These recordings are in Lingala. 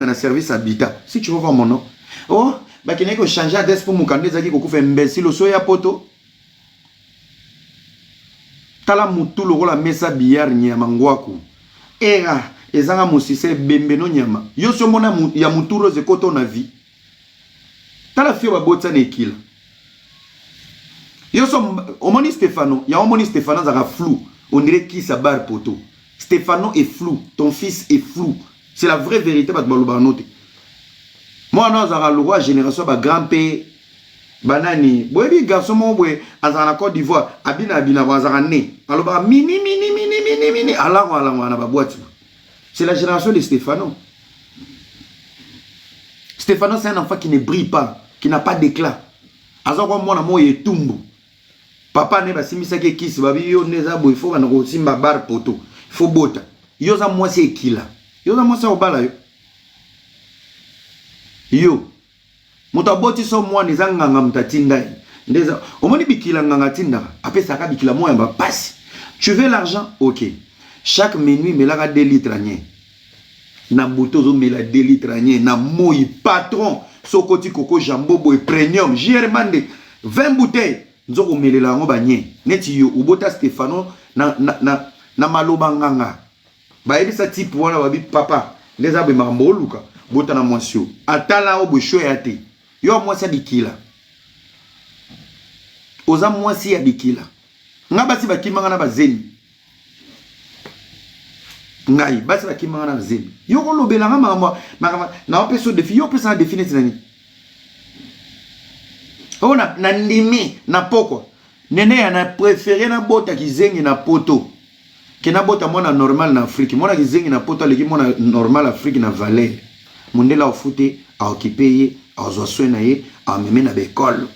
un service habitat. Si tu veux voir mon nom. Oh, bah qu'il n'y a que changer d'adresse pour mon candidat qui fait imbécile au soya poto. Tala mutulu rola mesa biyar nyama ngwaku. Era, ezanga musise bembeno nyama. Yo so mona ya muturo ze koto na vie. Tala fio ba botsa ne kila. Yo so omoni Stefano, ya omoni Stefano zaka flou. On dirait qui sa barre poto. Stefano est flou, ton fils est flou. C'est la vraie vérité bat baloba note. Moi non zaka le roi génération ba grand-père banani boyebi garçon mo boye azana Côte d'Ivoire abina bazaka né aloba mini ala na ba boîte. C'est la génération de Stefano. Stefano c'est un enfant qui ne brille pas, qui n'a pas d'éclat. Azako mona mo yetumbu. Papa ne ba simisa ke kisi babi yo neza boy fo kana ko simba bar poto. Fo bota. Yo za moi c'est kila. Yo za moi c'est obala yo. Yo moto aboti so mwa neza nganga mtatinda ndeza omoni bikila nganga tinda apesa ka bikila moya ba passe. Tu veux l'argent? OK. Chaque minuit melaka 2 litres agné. Na botozo mela 2 litres agné na moi patron sokoti koko jambo boy premium germande 20 bouteilles nzoko melela ngo banye neti yo ubota Stefano na maloba nganga ba ebisa type wana babi papa ndeza be mambo luka bota na mwasio atala obo show ya te yo mwasi ya bikila oza mwasi ya bikila nga basi bakimanga na bazeni ngai basi bakimanga na bazeni yo ko lobela nga mama na opeso defi yo pesa definite nani ona na ndimi na poko nene ya na préféré na bota kizengi na poto ke na bota mona normal na Afrique mona kizengi na poto aleki mona normal Afrique na valeur mondela ofute a occupé a zoaswena ye a meme na bekol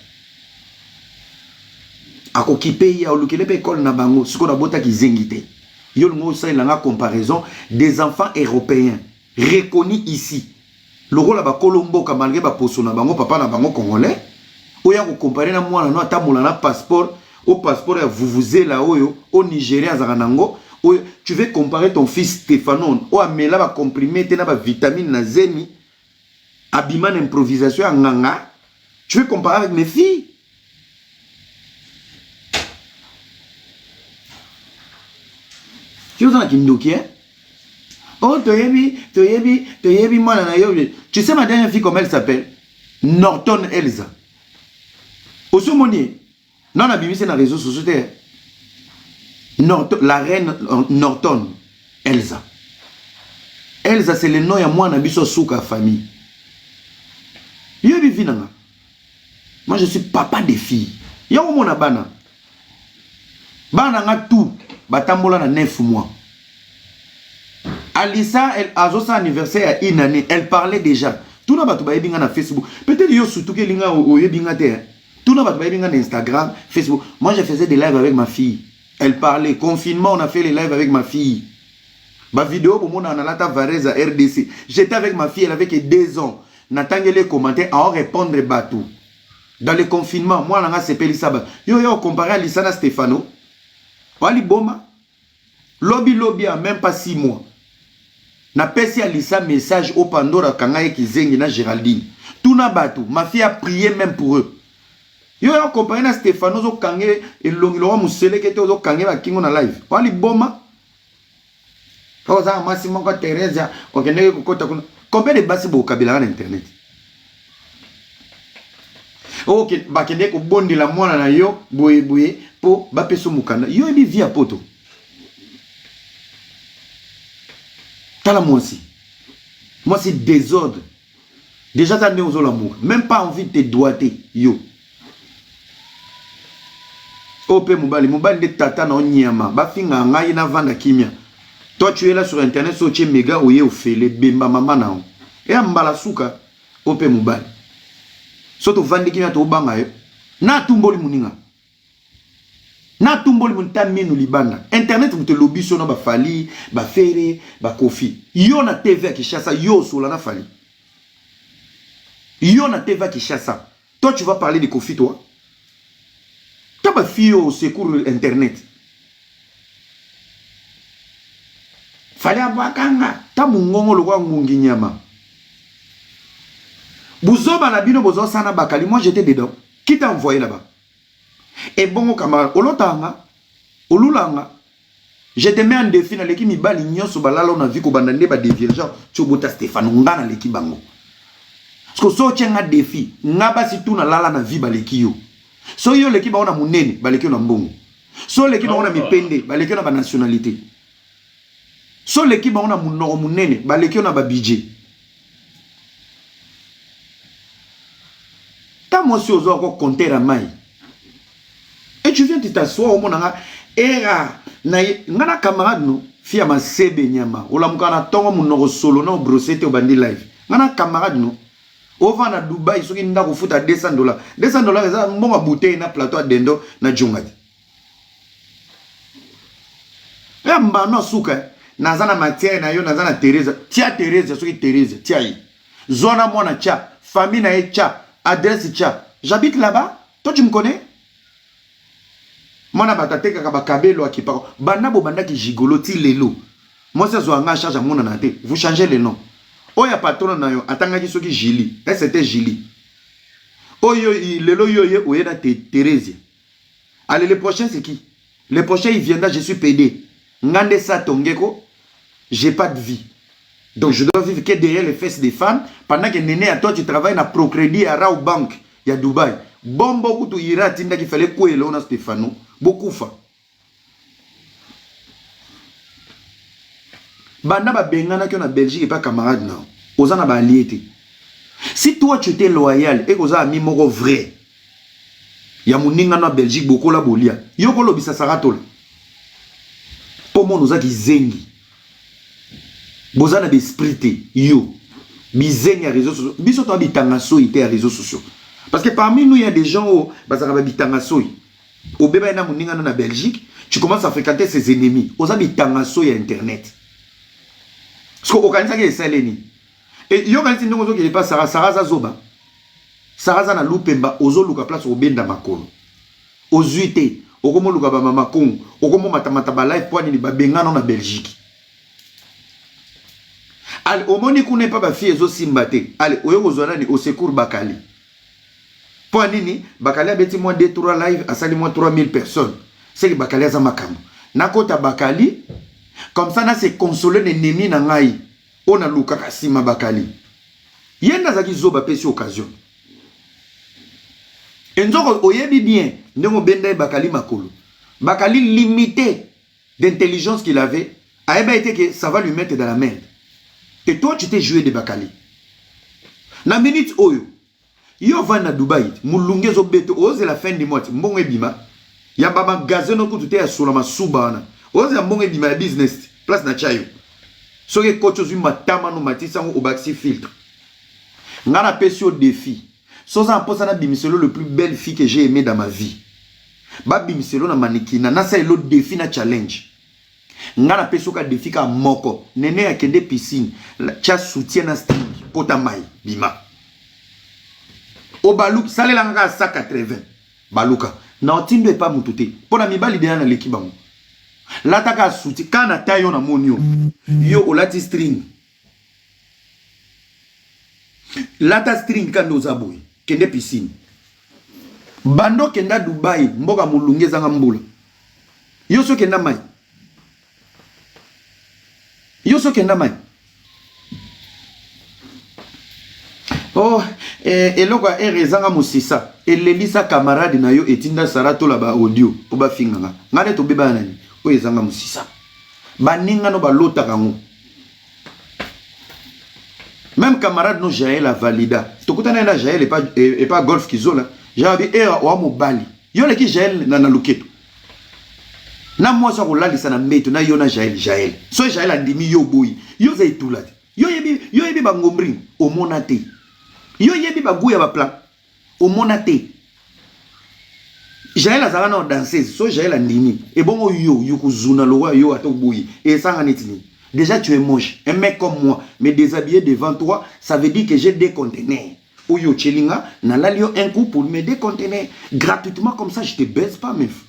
a occupé ye a olukele bekol na bango siko na bota kizengi te yo lungo sa ilanga comparaison des enfants européens reconnus ici lokola ba kolomboka malgré ba poso na bango papa na bango congolais oya ko comparer na mwana no atamola na passeport au passeport ya vuvuzela oyo au Nigeria zakanango. Tu veux comparer ton fils Stefano ou amela ba comprimé te na ba vitamine na zeni abiman improvisation à nganga. Tu veux comparer avec mes filles? Tu veux kindoki hein? Oh toyebi mwana na yo. Tu sais ma dernière fille comment elle s'appelle? Norton Elsa. Osumoni non abimisi na réseaux sociaux te Norton, la reine Norton Elsa. Elsa c'est le nom ya mwana biso souka famille. Yo bivi nanga. Moi je suis papa des filles. Yo mona bana. Bana nga tout batambola na 9 mois. Alissa elle a son anniversaire à une année, elle parlait déjà. Tout na bato ba yebinga na Facebook. Peut-être yo surtout que linga o yebinga te. Tout na bato ba yebinga na Instagram, Facebook. Moi je faisais des lives avec ma fille. Elle parlait. Confinement, on a fait les lives avec ma fille. Ma vidéo, pour moi, on a la Varese à RDC. J'étais avec ma fille, elle avait que 2 ans. N'attendez les commentaires, à en répondre bateau. Dans le confinement, moi, on a CP Saba. Yo, comparé à Lissana Stefano. Wali Boma. Lobby, même pas 6 mois. Na pesi à Lissa message au Pandora Kangaye qui zengi na Géraldine. Tout na bateau. Ma fille a prié même pour eux. Yo comparé na Stefano zo kange elongilo musele kete zo kange ba kingo na live. Wali boma. Oza Massimo ko Teresa okende ko kota kuna. Combien de basi bo kabila na internet. OK, ba kende ko bondi la mwana na yo boye po ba peso mukanda. Yo ebi via poto. Tala moi aussi. Moi c'est désordre. Déjà t'as né aux l'amour. Même pas envie de te doiter yo. Ope mobali de tata na onyama ba finga ngai na vanda kimia. Toi tu es là sur internet so che mega oye ofele bemba mama na on. E ambala suka ope mobali. So to vandi kimia to banga yo. Na tumboli muninga. Na tumboli munta minu libanda. Internet vous te lobby so na ba fali, ba fere, ba kofi. Yo na TV qui chassa yo so la na fali. Yo na TV qui chassa. Toi tu vas parler de kofi toi. Taba fille au secours internet. Fallait avoir kanga. Tamu ngongo lo kwa ngungi nyama. Bouzoba na bino bozo sana bakali, moi j'étais dedans. Qui t'a envoyé là-bas? Et bon camarade, olotanga, olulanga. Je te mets en défi dans l'équipe Mibali Nyoso balala on a vu ko bandande ba dévirgeant Tchobota Stéphane ngana l'équipe bango. Parce que so tient défi, ngaba si tout na lala na vie baleki yo. So yo l'équipe ba on a munene, baleki na mbongo. So l'équipe ba on a mipende, baleki na ba nationalité. So l'équipe ba on a munoro munene, baleki na ba budget. Ta moi si ozo ko compter la maille. Et tu viens de t'asseoir au monanga era na ngana camarade no fia ma sebe nyama olamuka na tongo munoko solo na brossete obandi live ngana camarade no ova na Dubai soki nda ko futa $200 $200 eza mbonga bouteille na plateau à dendo na jongati ya mbano suka nazana matière na yo nazana Teresa soki Teresa tia yi zona mona tia famille na tia adresse tia j'habite là-bas toi tu me connais. Mona batate kaka bakabelo akipako banda bo banda ki gigolo ti lelo moi ça zo anga charge mona na te vous changez le nom oya patron na yo atanga ki soki Jili c'était Jili oyo lelo yo ye oye na Thérèse. Allez le prochain c'est qui? Le prochain il viendra, je suis PD ngande sa tongeko, j'ai pas de vie donc je dois vivre que derrière les fesses des femmes pendant que néné à toi tu travailles na Procrédit à Rao Bank ya Dubaï bombo kutu ira tinda ki fallait quoi là on a Stéphano beaucoup fa banda ba bengana ki on a Belgique et pas camarade non ozana ba allié. Si toi tu étais loyal et oza ami moko vrai ya muninga na Belgique beaucoup la bolia yoko lobisa saratola pour mon oza ki zengi bozana be sprité yo bizengi à réseaux sociaux biso to bitanga so ité à réseaux sociaux parce que parmi nous il y a des gens au bazaka bitanga so au bébé na muninga na Belgique tu commences à fréquenter ses ennemis oza bitanga so ya internet parce que okanisa ke esaleni et yo kanisi ndongo zo ke pas Sarah za zoba Sarah za na lupemba ozo luka place obenda makolo ozuite okomo luka ba mama kongo okomo matamata ba live point ni ba bengana na Belgique. Allez, au moni qu'on n'est pas ma fille ezo simbate. Allez, oyo kozwana ni au secours Bakali. Pour nini Bakali a beti moi 2-3 live a sali moi 3000 personnes. C'est que Bakali a za makambo. Nakota Bakali comme ça na se consoler l'ennemi na ngai. On a luka kasima Bakali. Yenda zaki zoba pesi occasion. Enzoko oyebi bien ndemo benda Bakali makolo. Bakali limité d'intelligence qu'il avait a été que ça va lui mettre dans la merde. Et toi, tu t'es joué de Bakali. Na minute oyo, yo va na Dubaï, mulunge zo beto, oze la fin du mois, mbonge bima. Ya baba gazeno kutu te ya solama subana. Oze ya mbonge bima ya business, place na chayo. Soke kocho zui matama no matisa ngo obaxi filtre. Ngana pesi au défi. Soza aposa na bimiselo le plus belle fille que j'ai aimé dans ma vie. Ba bimiselo na manekina, na sa elo défi na challenge. Ngana pesoka défi ka moko nene ya kende piscine cha soutien na string pota mai bima o baluk sale la nga 180 baluka na otindo e pa mutute pona mibali de na l'équipe bango lataka soutien kana tayo na monio yo olati string lata string kando zaboy kende piscine bando kenda Dubai mboka mulunge zanga mbula yo so kenda mai yo so kenda mai oh eloko erezanga musisa elelisa camarade na yo etinda sarato la ba audio po ba finganga ngane to beba nani o ezanga musisa baninga no balota kango même camarade no Jaël a valida tokutana na Jaël et pas golf kizola jabi wa mobali yo leki Jaël na luketo na moi ça kolalisa na mbeto na yo na Jaël so Jaël andimi yo boyi yo za itulati yo yebi ba ngombring o monate yo yebi ba guya ba plan o monate Jaël azala na danseuse so Jaël andimi et bon yo kuzuna lo yo ato boyi et ça en etini déjà tu es moche un mec comme moi me déshabiller devant toi ça veut dire que j'ai des conteneurs oyo chelinga na lalio un coup pour me décontener gratuitement comme ça je te baisse pas meuf.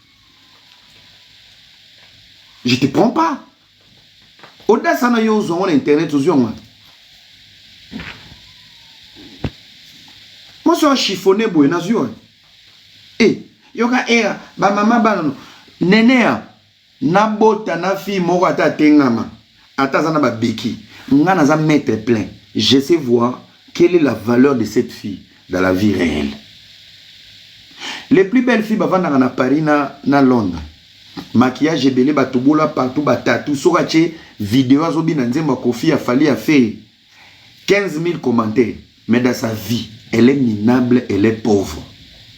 Je te prends pas. Au-delà ça, on a internet aux gens. Moi, je suis chiffonné, boy, nazio. Eh, yoka era, ba maman banano. Nenea, na bota na fi moko ata tengama. Ata zana ba beki. Nga za mettre plein. Je sais voir quelle est la valeur de cette fille dans la vie réelle. Les plus belles filles bavanda na Paris na Londres. Maquillage belé batubola partout batatu sokache vidéo azobi na nzemba Kofi a fallu a fait 15 000 commentaires. Mais dans sa vie, elle est minable, elle est pauvre.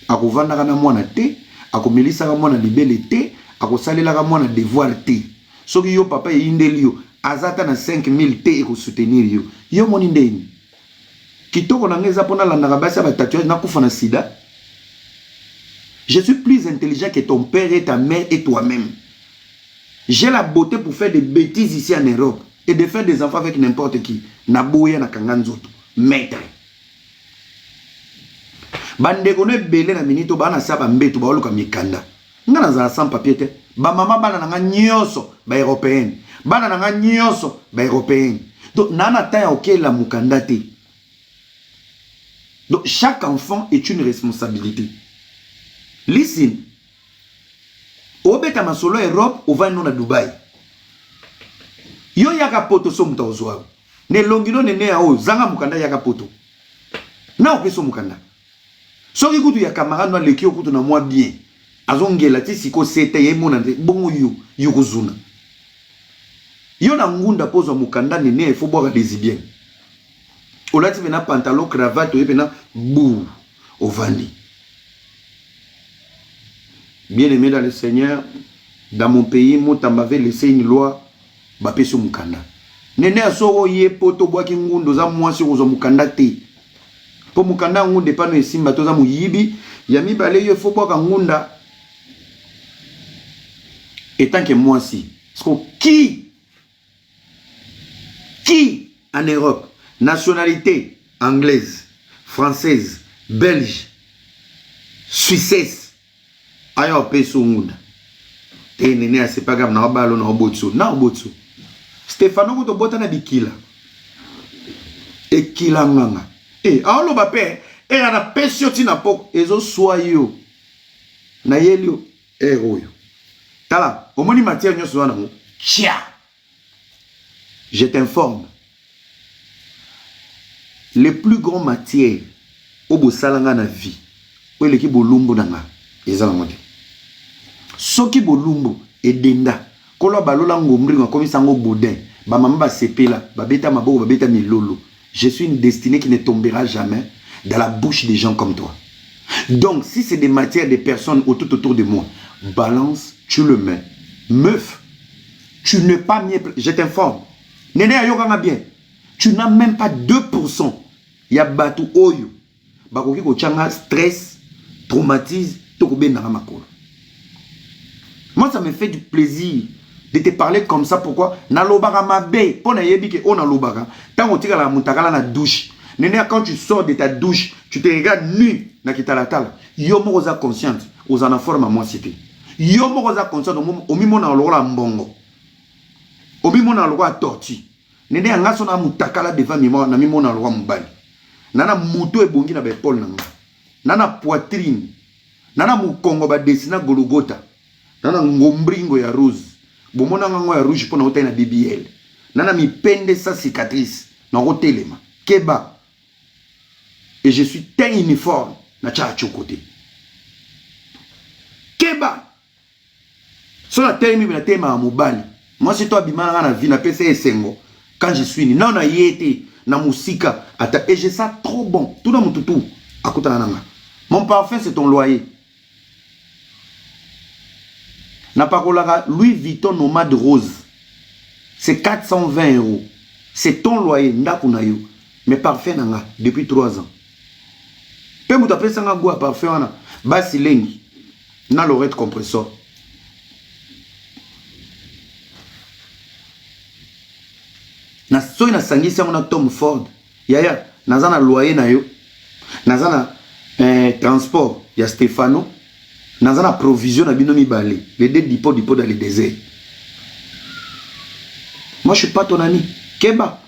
Ako vanda kana mwana te, ako melisa ka mwana libele te, ako salela ka mwana devoir te. Soki yo papa yindeli yo, azata na 5 000 te eko soutenir yo. Yo moni ndeni. Kitoko na ngeza pona la narabasa ba tatouage na kufa na sida. Je suis plus intelligent que ton père et ta mère et toi-même. J'ai la beauté pour faire des bêtises ici en Europe et de faire des enfants avec n'importe qui. Naboya na kanganzoto. Maître. Bandeko ne belé na minito bana saba mbeto ba oluka mikanda. Ngana za sans papier te. Ba mama bana na nyoso ba européenne. Bana na nyoso ba européenne. Donc nana taya oké la mukanda te. Donc chaque enfant est une responsabilité. Listen. Obeta masolo Europe ova no na Dubai. Yo yaka poto so muta ozwa. Ne longino nene ya o zanga mukanda yaka poto. Na opeso mukanda. Soki kutu ya camarade no leki okutu na moi bien. Azongela ti siko sete ye mona bongo yo kozuna. Yo na ngunda pozo mukanda nene fo boka desibien. Olati bena pantalon cravate yo bena bou ovandi. Bien-aimé dans le Seigneur, dans mon pays, moi m'avait laissé une loi bapé sur mukanda. Nene asoro ye poto boaki ngundo za mwasi ozo mukanda te. Po mukanda ngunde pano esimba to za muyibi, yami bale yo fo boaka ngunda. Et tant que mwasi, qui en Europe, nationalité anglaise, française, belge, suissesse, ayo peso ngunda te nene asepaga na obalo na obotso Stefano ko to bota na bikila ekila nganga aolo bape ana pesio tina pok ezo soyo na yelio oyo tala omoni matière nyoso wana mo chia je t'informe les plus grands matières obo salanga na vie o leki bolumbu nanga ezala mode soki bolumbu edenda kolo balola ngomri ngakomi sango boudin ba mama ba sepela babeta maboko babeta milolo. Je suis une destinée qui ne tombera jamais dans la bouche des gens comme toi. Donc si c'est des matières des personnes autour de moi, balance, tu le mets. Meuf, tu n'es pas mieux, je t'informe. Nene ayokanga bien. Tu n'as même pas 2%. Ya batu oyo. Bakoki ko changa stress, traumatise, tokobe na makolo. Moi, ça me fait du plaisir de te parler comme ça. Pourquoi? Na lobaka mabe. Pona yebi ke on a lobaka. Tant on tire la mutakala na douche. Néné, quand tu sors de ta douche, tu te regardes nu na kitalatala. Yo mo oza consciente. Oza na forme moi cité. Yo mo oza consciente. Omi mo na lokola mbongo. Omi mo na lokola torti. Néné anga so na mutakala devant mimo na mimo na lokola mbali. Nana muto ebongi na be Paul nanga. Nana poitrine. Nana mukongo ba desina Golgotha. Nana ngombringo ya rose. Bomona ngango ya rouge pona ota na BBL. Nana mi pende sa cicatrice. Na rotelema. Keba. Et je suis ten uniforme. Na cha côté. Keba. So na temi na tema ya mobali. Moi c'est toi bimana na vie na pese esengo. Quand je suis ni non na yete na musika ata et j'ai ça trop bon. Tout dans mon toutou. Akota nanga. Mon parfum c'est ton loyer. Na pakolaka Louis Vuitton Nomade Rose. C'est 420 €. C'est ton loyer. Ndaku na yo. Mais parfait nanga depuis 3 ans. Pe muta pesa nga goût à parfait wana. Basi lengi. Na l'oreille compresseur. Na soy na sangisi na Tom Ford. Yaya. Nazana loyer na yo. Nazana transport. Ya Stefano. Nazana provision na bino mibale. Les deux dipo dans le désert. Moi je suis pas ton ami. Keba.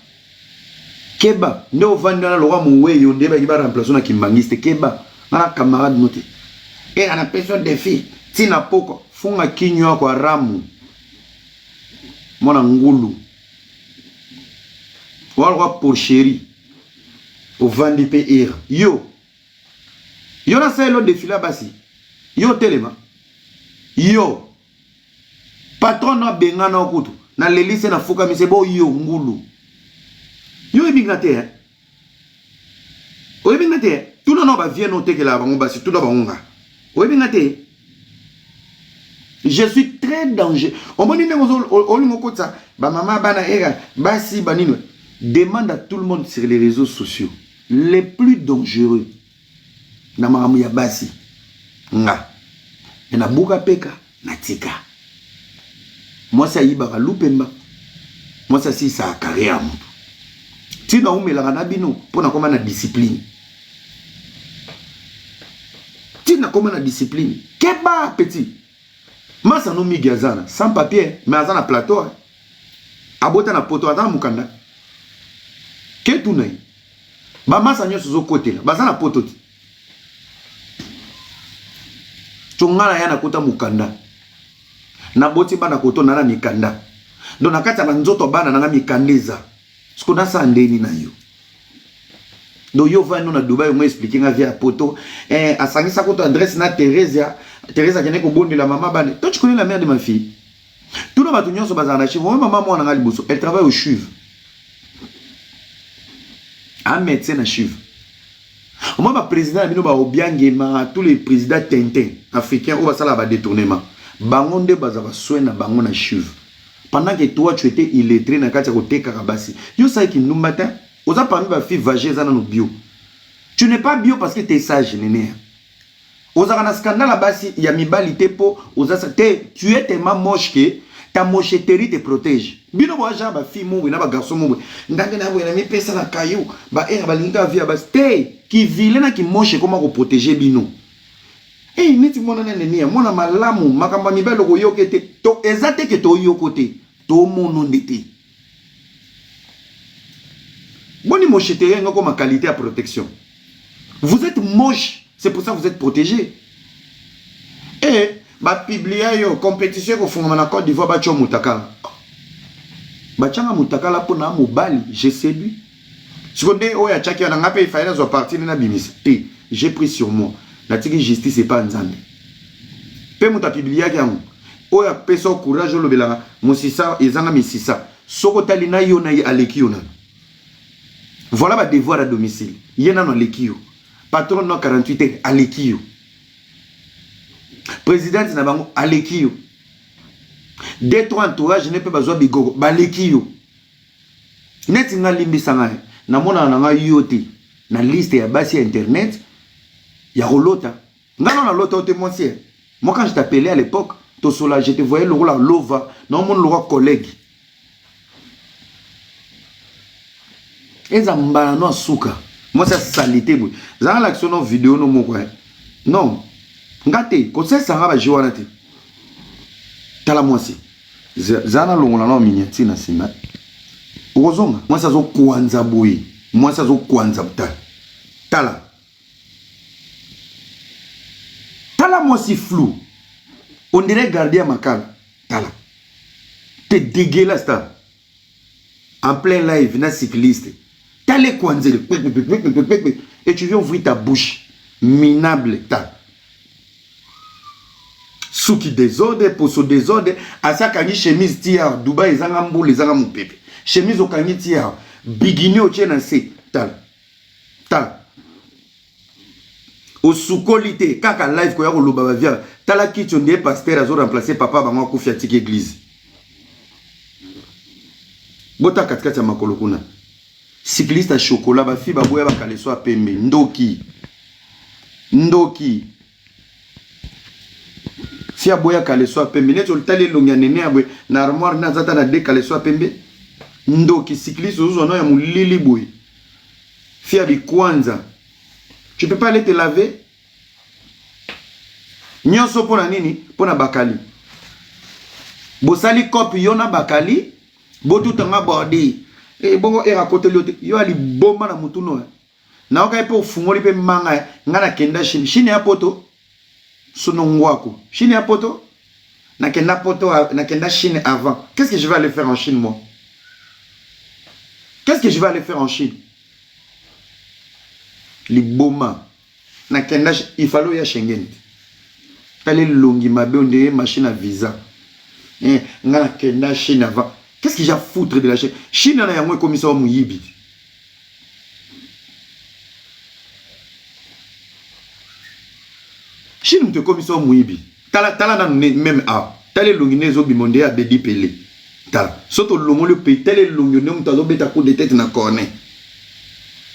Keba, ne ovanda na lora moué yonde ba kiba remplacer na kimbangiste Keba, na camarade noté. Et on a personne de filles, tina poko, funga kinyo kwa ramu. Mona ngulu. Walwa pour chéri. Ovandi pe ir. Yo. Yo na sa lo défilé basi. Yo telema. Yo. Patron na benga na okutu. Na lelise na fuka mise bo yo ngulu. Yo ebingate hein. O ebingate. Tout non ba vient noter que la bango basi tout na bango. O ebingate. Je suis très dangereux. On m'a dit que ba maman bana era basi banino. Demande à tout le monde sur les réseaux sociaux les plus dangereux. Na maramu ya basi. Nga. Na buka peka na tika. Moi ça yibaka lupemba. Moi ça si ça carrière mutu. Ti na umela na bino pona koma na discipline. Ti na koma na discipline. Keba petit. Masa no migazana sans papier mais azana plateau. Abota na poto azana mukanda. Ke tunai. Ba masa nyoso zo côté là. Bazana poto ti. Chongala yana kota mukanda. Na boti bana koto na mikanda. Do nakata na nzoto bana na mikandeza. Sikona sa ndeni na yo. Do yo va no na Dubai mo expliquer nga via poto asangisa koto adresse na Teresa kene ko bondi la maman bana. Toi tu connais la mère de ma fille. Tout le monde nyonso bazana chez moi maman moi na liboso. Elle travaille au CHUV. Un médecin na CHUV. Moi ma président bino ba obiangema tous les présidents tintin africains ou ba sala ba détournement. Bangonde bazaba soin na bango na CHUV. Pendant que toi tu étais illettré na kati ko teka kabasi. Yo sai ki numata oza parmi ba fille vagée za na no bio. Tu n'es pas bio parce que tu es sage néné. Oza kana scandale basi ya mibali te po oza te tu es tellement moche que ta mocheterie te protège. Bino bo aja ba fille mo na ba garçon mo. Ndenge na bo na mi pesa na kayo ba era ba linga via ba te ki vile na ki moche comment ko protéger bino. Eh neti mona na nenia mona malamu makamba mibalo ko yokete to ezate ke to yokote to mono ndete. Boni mocheterie ngoko ma qualité à protection. Vous êtes moche, c'est pour ça que vous êtes protégé. Et ba publier yo compétition ko funga na Côte d'Ivoire ba cho mutakala. Ba changa mutakala pona mobali, je séduis. Seconde o ya chaki na ngape faila zo partir na bimis. J'ai pris sur moi. La tiki justice c'est pas nzambe. Pe muta publier yango. O ya peso courage lo bela musisa ezanga misisa. Soko talina yo na aleki yo na. Voilà ma devoir à domicile. Yena no aleki yo. Patron no 48 heures aleki yo. Présidente na bango aleki yo. Deux trois entourage ne peut pas jouer bigogo baleki yo. Net nga limbi sanga na mona na nga yote na liste ya basi internet ya rolota. Nga non na lota au témoignage. Moi quand je t'appelais à l'époque, to sola je te voyais le rôle lova, non mon le collègue. Eza mbana no suka. Moi ça salité boy. Za l'action no vidéo no mo quoi. Non. Ngate ko se sanga ba jowana te. Tala moi si. Zana longola no minyati na sima. Ozonga. Moi ça zo kwanza boy. Moi ça zo kwanza buta. Tala. Tala moi si flou. On dirait gardien makala. Tala. T'es dégueulasse ta. En plein live na cycliste. Tala kwanza et tu viens ouvrir ta bouche minable ta. Souki désordre, poso désordre, asa kangi chemise tia, Dubai ezanga mbule ezanga mupepe. Chemise okangi tia, bigini o tiena se, tal. Tal. O soukolite, kaka live ko ya ko loba via, tala kitchen de pasteur azo remplacer papa bango kufia tiki église. Bota katikati ya makolo kuna. Cycliste à chocolat ba fi ba boya ba kaleso pembe, ndoki. Ndoki. Si aboya kaleso pembe neto tali longa nene abwe na armoire na zata na de kaleso pembe ndoki cycliste ozo no ya mulili boy fi abi kwanza tu peux pas aller te laver nyonso pona nini pona bakali bosali copie yona bakali botutanga body et bongo era côté l'autre yo ali bomba na mutuno na oka pe ofungoli pe manga ngana kenda Chine ya poto sono ngwako Chine ya poto na kenda Chine avant. Qu'est-ce que je vais aller faire en Chine moi? Qu'est-ce que je vais aller faire en Chine? Li boma na kenda il fallait ya Schengen tali longi mabe onde machine à visa ngana kenda Chine avant. Qu'est-ce que j'ai à foutre de la Chine? Chine na yango commissaire muyibi. Chine te commissaire muyibi. Tala na même a. Tala longi nezo bimonde a bedi pele. Tala. Soto longo le pays tala longi ne mutazo beta coup de tête na corner.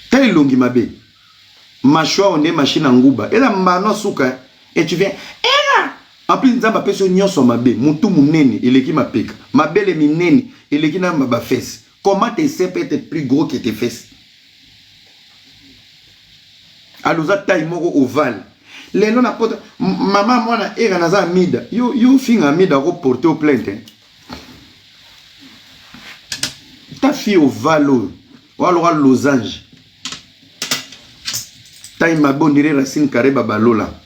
Tala longi mabe. Machwa on est machine nguba. Et la mano suka et tu viens en plus nzamba peso nyonso mabe mutu munene eleki mapeka mabele minene eleki na maba fesses. Comment tes seins peuvent être plus gros que tes fesses? Aluza taille moko ovale lelo na poto maman mwana era naza mida yo finga mida ko porter au plainte ta fille ovale walo losange taille mabondire racine carré babalola.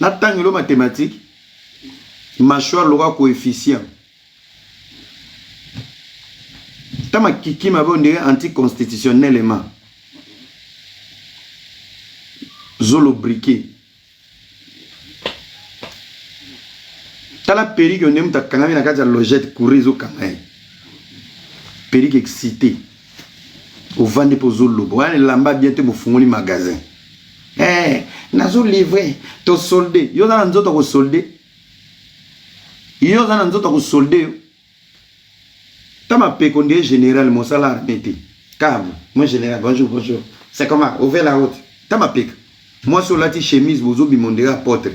Natangelo mathématique, mâchoire l'aura coefficient. Tama kiki m'a bon anticonstitutionnellement. Zolo briquet. Tala périg on aime ta kanami na kaza logette courir au kanai. Périg excité. Au vendre pour zolo. Bon, lamba bientôt mo fungoli magasin. Nazo livré to soldé yo za nzoto ko soldé yo za nzoto ko soldé tama pécondé général mon salaire mété câble moi général bonjour c'est comment ouvrir la route tama péc moi sur la chemise bozo bimonde apôtre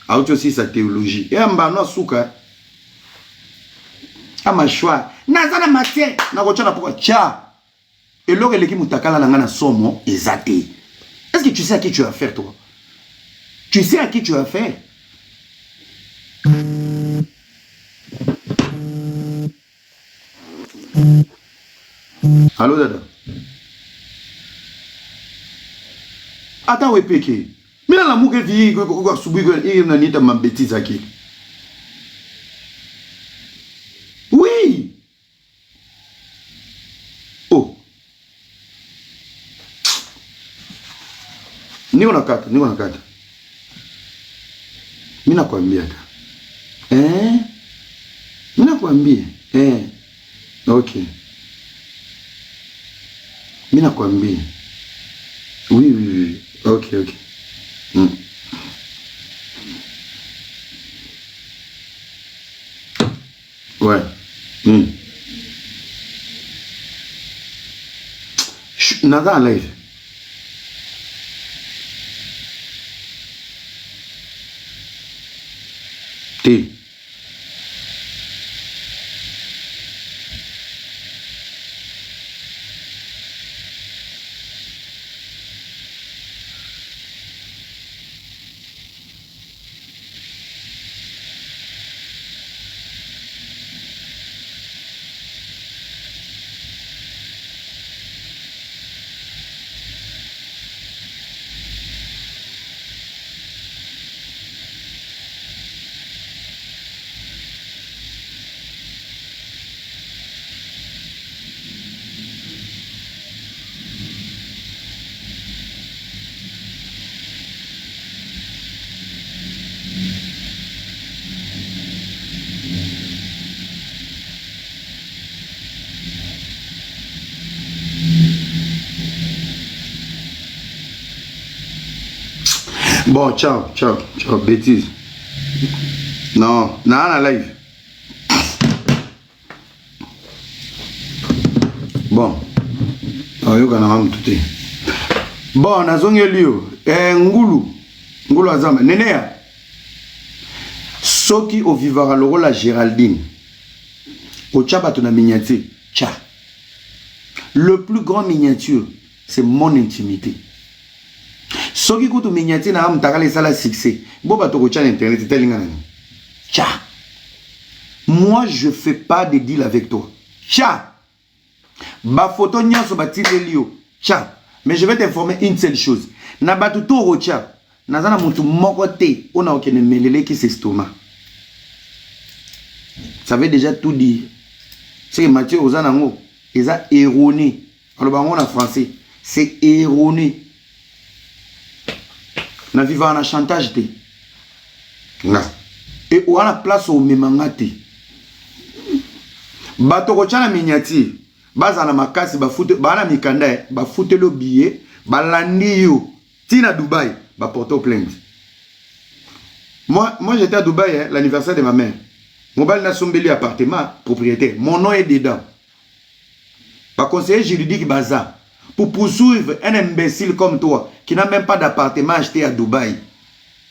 a aussi sa théologie et amba no suka ama choix nazana matin na ko tchana pourquoi tcha et l'or eleki mutakala na ngana somo ezate. Est-ce que tu sais à qui tu as affaire, toi? Tu sais à qui tu as affaire? Allô, Dada? Attends, oui, péché. Mais là, la mouke vie, il n'y a ma bêtise à qui? Oui! Oh! Niko na kata. Mina kwambia ta. Mina kwambia. Okay. Mina kwambia. Oui. Okay. Ouais. Nada en live. T. Bon, ciao, bêtise. Non, la live. Bon, bon, nazongi liyo. Ngulu azama. Nenea. Soki o vivara loro la Géraldine. O tchaba tona miniature. Tcha. Le plus grand miniature, c'est mon intimité. Soki kutu miniature na amtakale sala succès. Boba toko tcha internet telinga nani. Tcha. Moi je fais pas de deal avec toi. Tcha. Ba photo nyonso ba tilelio. Tcha, mais je vais t'informer une seule chose. Na batu to rocha, nazana mutu moko te, ona okene melele ki s'estomac. Ça veut déjà tout dire. C'est que Mathieu Ozanango, ils a erroné. Alors on en français, c'est erroné. Na vivant en chantage te. Na. Et on a la place au memangate. Bato rocha na miniature. Baza na makasi ba foute ba na mikanda ba foute le billet ba landi yo tina Dubaï ba porter plainte. Moi j'étais à Dubaï l'anniversaire de ma mère. Mon bal n'a sombeli appartement propriétaire. Mon nom est dedans. Par conseiller juridique baza pour poursuivre un imbécile comme toi qui n'a même pas d'appartement acheté à Dubaï.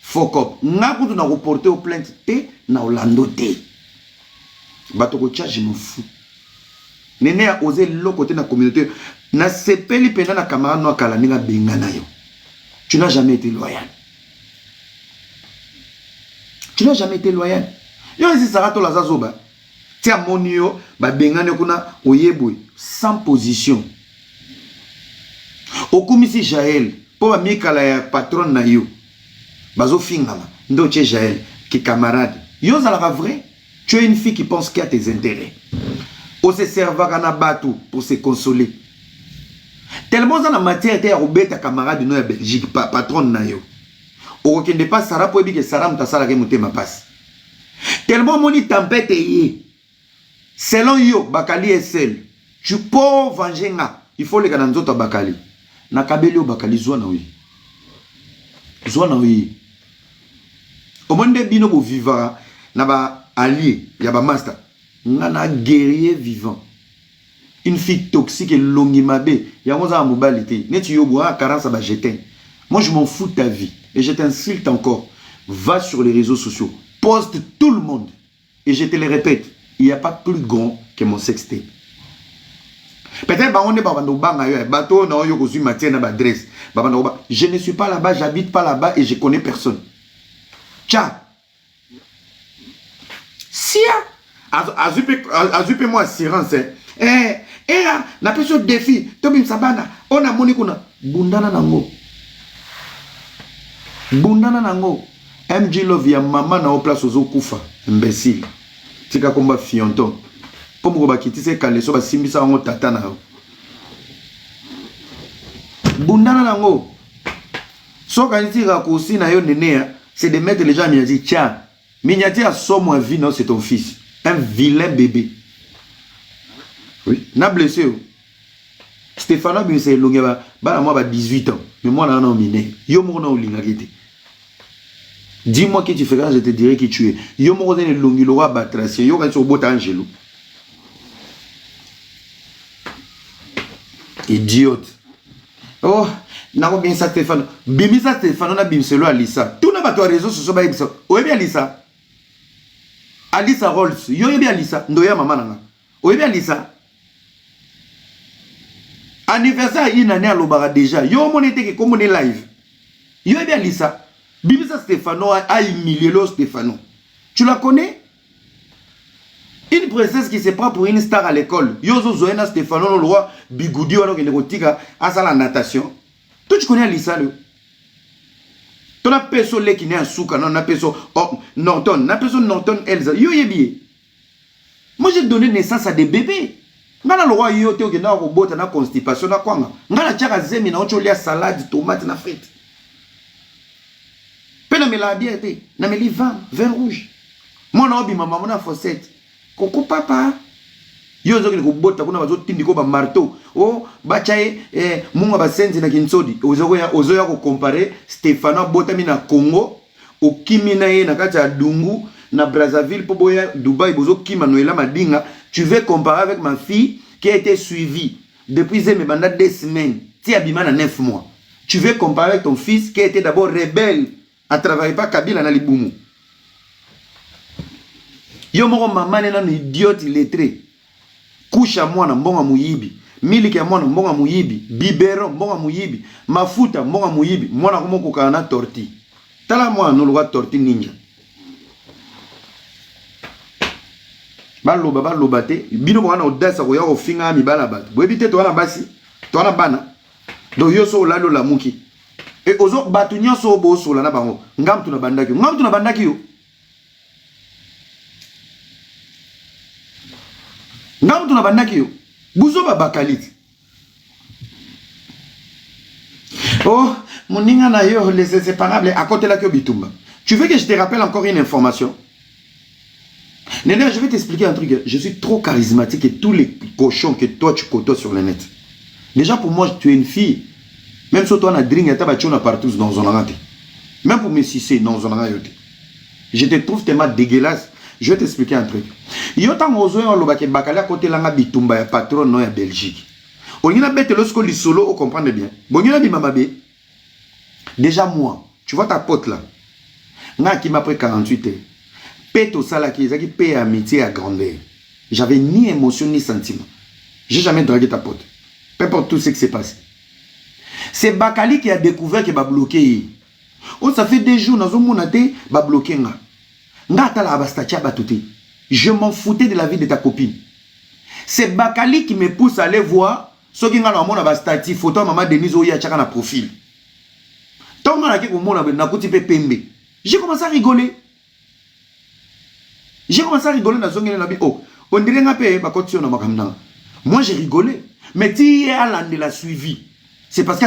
Fuck up. N'a pas de reporter plainte te na Orlando te. Bato ko je m'en fous. Nene a osé l'autre côté de la communauté. Na sepeli pena na camarade no kala ninga benga na yo. Tu n'as jamais été loyal. Tu n'as jamais été loyal. Yo esi sarato la zazoba. Ti amoni yo ba benga ne kuna oyebwe sans position. Okumisi Jaël po ba mikala ya patron na yo. Bazo fingama ndo che Jaël qui camarade. Yo zala vrai. Tu es une fille qui pense qu'il y a tes intérêts. On se servera à Nabatou pour se consoler. Tellement dans la matière était à ta camarade de nous à Belgique, patron na yo. Au ne pas Sarah pour dire que Sarah m'a sala que ma passe. Tellement mon tempête est selon yo Bakali est seul. Tu peux venger nga. Il faut les cananzo ta Bakali. Na kabeli o Bakali zwa na oui. Zwa na oui. Au monde bino bo vivra na ba allié, ya ba master. Un guerrier vivant. Une fille toxique et longuimabé. Il y a un mobilité. Net yobo à 40 ça va jeter. Moi je m'en fous de ta vie. Et je t'insulte encore. Va sur les réseaux sociaux. Poste tout le monde. Et je te le répète. Il n'y a pas plus grand que mon sextape. Peut-être que on est bateau, je ne suis pas là-bas, j'habite pas là-bas et je connais personne. Tcha. Sia. Azupe moi assurance. Na personne défi. Tobim sabana. On a moni kuna. Bundana nango. Bundana nango. MG Love ya maman na o place ozo kufa. Imbécile. Tika komba fionton. Pomo ba kitise kaleso ba simbisa ngo tata na. Bundana nango. So kanitira ko si na yo nene, c'est de mettre les gens à dire tiens, Mignati a somme à vie, non, c'est ton fils. Un vilain bébé. Oui. N'a blessé. Stéphano Bimse Longeba, bah moi 18 ans. Mais moi là non miné. Yo mo na olingakité. Dis-moi qui tu fais quand je te dirai qui tu es. Yo mo na longilo wa batracia. Yo kan so bota angelo. Idiote. Oh, n'a pas bien ça Stéphano. Bimisa Stéphano na Bimselo Alissa. Tout n'a pas toi réseau sur ba Bimsa. O bien Alissa. Alissa Rolls, yo yebi Alissa, ndoya mama nanga. O yebi Alissa. Anniversaire une année à l'obara déjà. Yo monete que comme on est live. Yo yebi Alissa. Bimisa Stéphano a humilié le Stéphano. Tu la connais? Une princesse qui se prend pour une star à l'école. Yo zo zoena Stéphano le roi bigoudi wano kende kotika asa la natation. Toi tu connais Alissa le? On a personne qui n'est un souka, non, on a personne Norton, on a personne Norton Elsa. Yo yebi. Moi j'ai donné naissance à des bébés. Ngana le roi yo teo kenda ko bota na constipation na kwanga. Ngana tchaka zemi na ocholia salade, tomate na frites. Pena me la bien été, na me li vin rouge. Mon obi maman na fossette. Koko papa. Yo zo ko bota kuna bazo tindiko ba marteau. Oh bachaye munga basenzi na kinsodi. Ozo ya ko comparer Stéphano botami na Congo, okimi na ye na kati ya Dungu na Brazzaville po boya Dubaï bozo kima Noela Madinga. Tu veux comparer avec ma fille qui a été suivie depuis mes bandas 2 semaines. Ti abima na 9 mois. Tu veux comparer avec ton fils qui a été d'abord rebelle à travailler pas Kabila na Libumu. Yo moko maman na idiot illettré. Kusha mwana mbonga muyibi. Miliki ya mwana mbonga muyibi. Bibero mbonga muyibi. Mafuta mbonga muyibi. Mwana kumoko kana torti. Tala mwana nuluwa torti ninja. baloba te bino bwana audace ko ya ko finga mi bala bato bo ebite to wana basi to wana bana do yo so lalo la muki e ozo batu nyonso bo so la na bango ngam tu na bandaki yo ngam tu na bandaki yo buzo ba bakaliti oh moninga na yo les inséparables à côté la que bitumba. Tu veux que je te rappelle encore une information? Néné, je vais t'expliquer un truc. Je suis trop charismatique et tous les cochons que toi tu côtoies sur le net. Déjà pour moi, tu es une fille. Même si toi, on a drink, tu as partout dans un rate. Même pour me sucer dans un rate. Je te trouve tellement dégueulasse. Je vais t'expliquer un truc. Yo tant ozo on lobake bakala côté langa bitumba ya patron no ya Belgique. On y a bête lorsqu'on lit solo, on comprend bien. Bon, y a dit mamabe. Déjà moi, tu vois ta pote là. Nga qui m'a pris 48 ans. Paix au salaire qui est paix amitié à grandeur. J'avais ni émotion ni sentiment. J'ai jamais dragué ta pote. Peu importe tout ce qui s'est passé. C'est Bakali qui a découvert qu'il va bloquer. Oh, ça fait des jours, dans un monde, il va bloquer. Je m'en foutais de la vie de ta copine. C'est Bakali qui me pousse à aller voir ce qui a un statut, photo maman Denise Oya Tchaka na profil. J'ai commencé à rigoler. Oh, on dirait que moi j'ai rigolé. Mais tu l'as suivi. C'est parce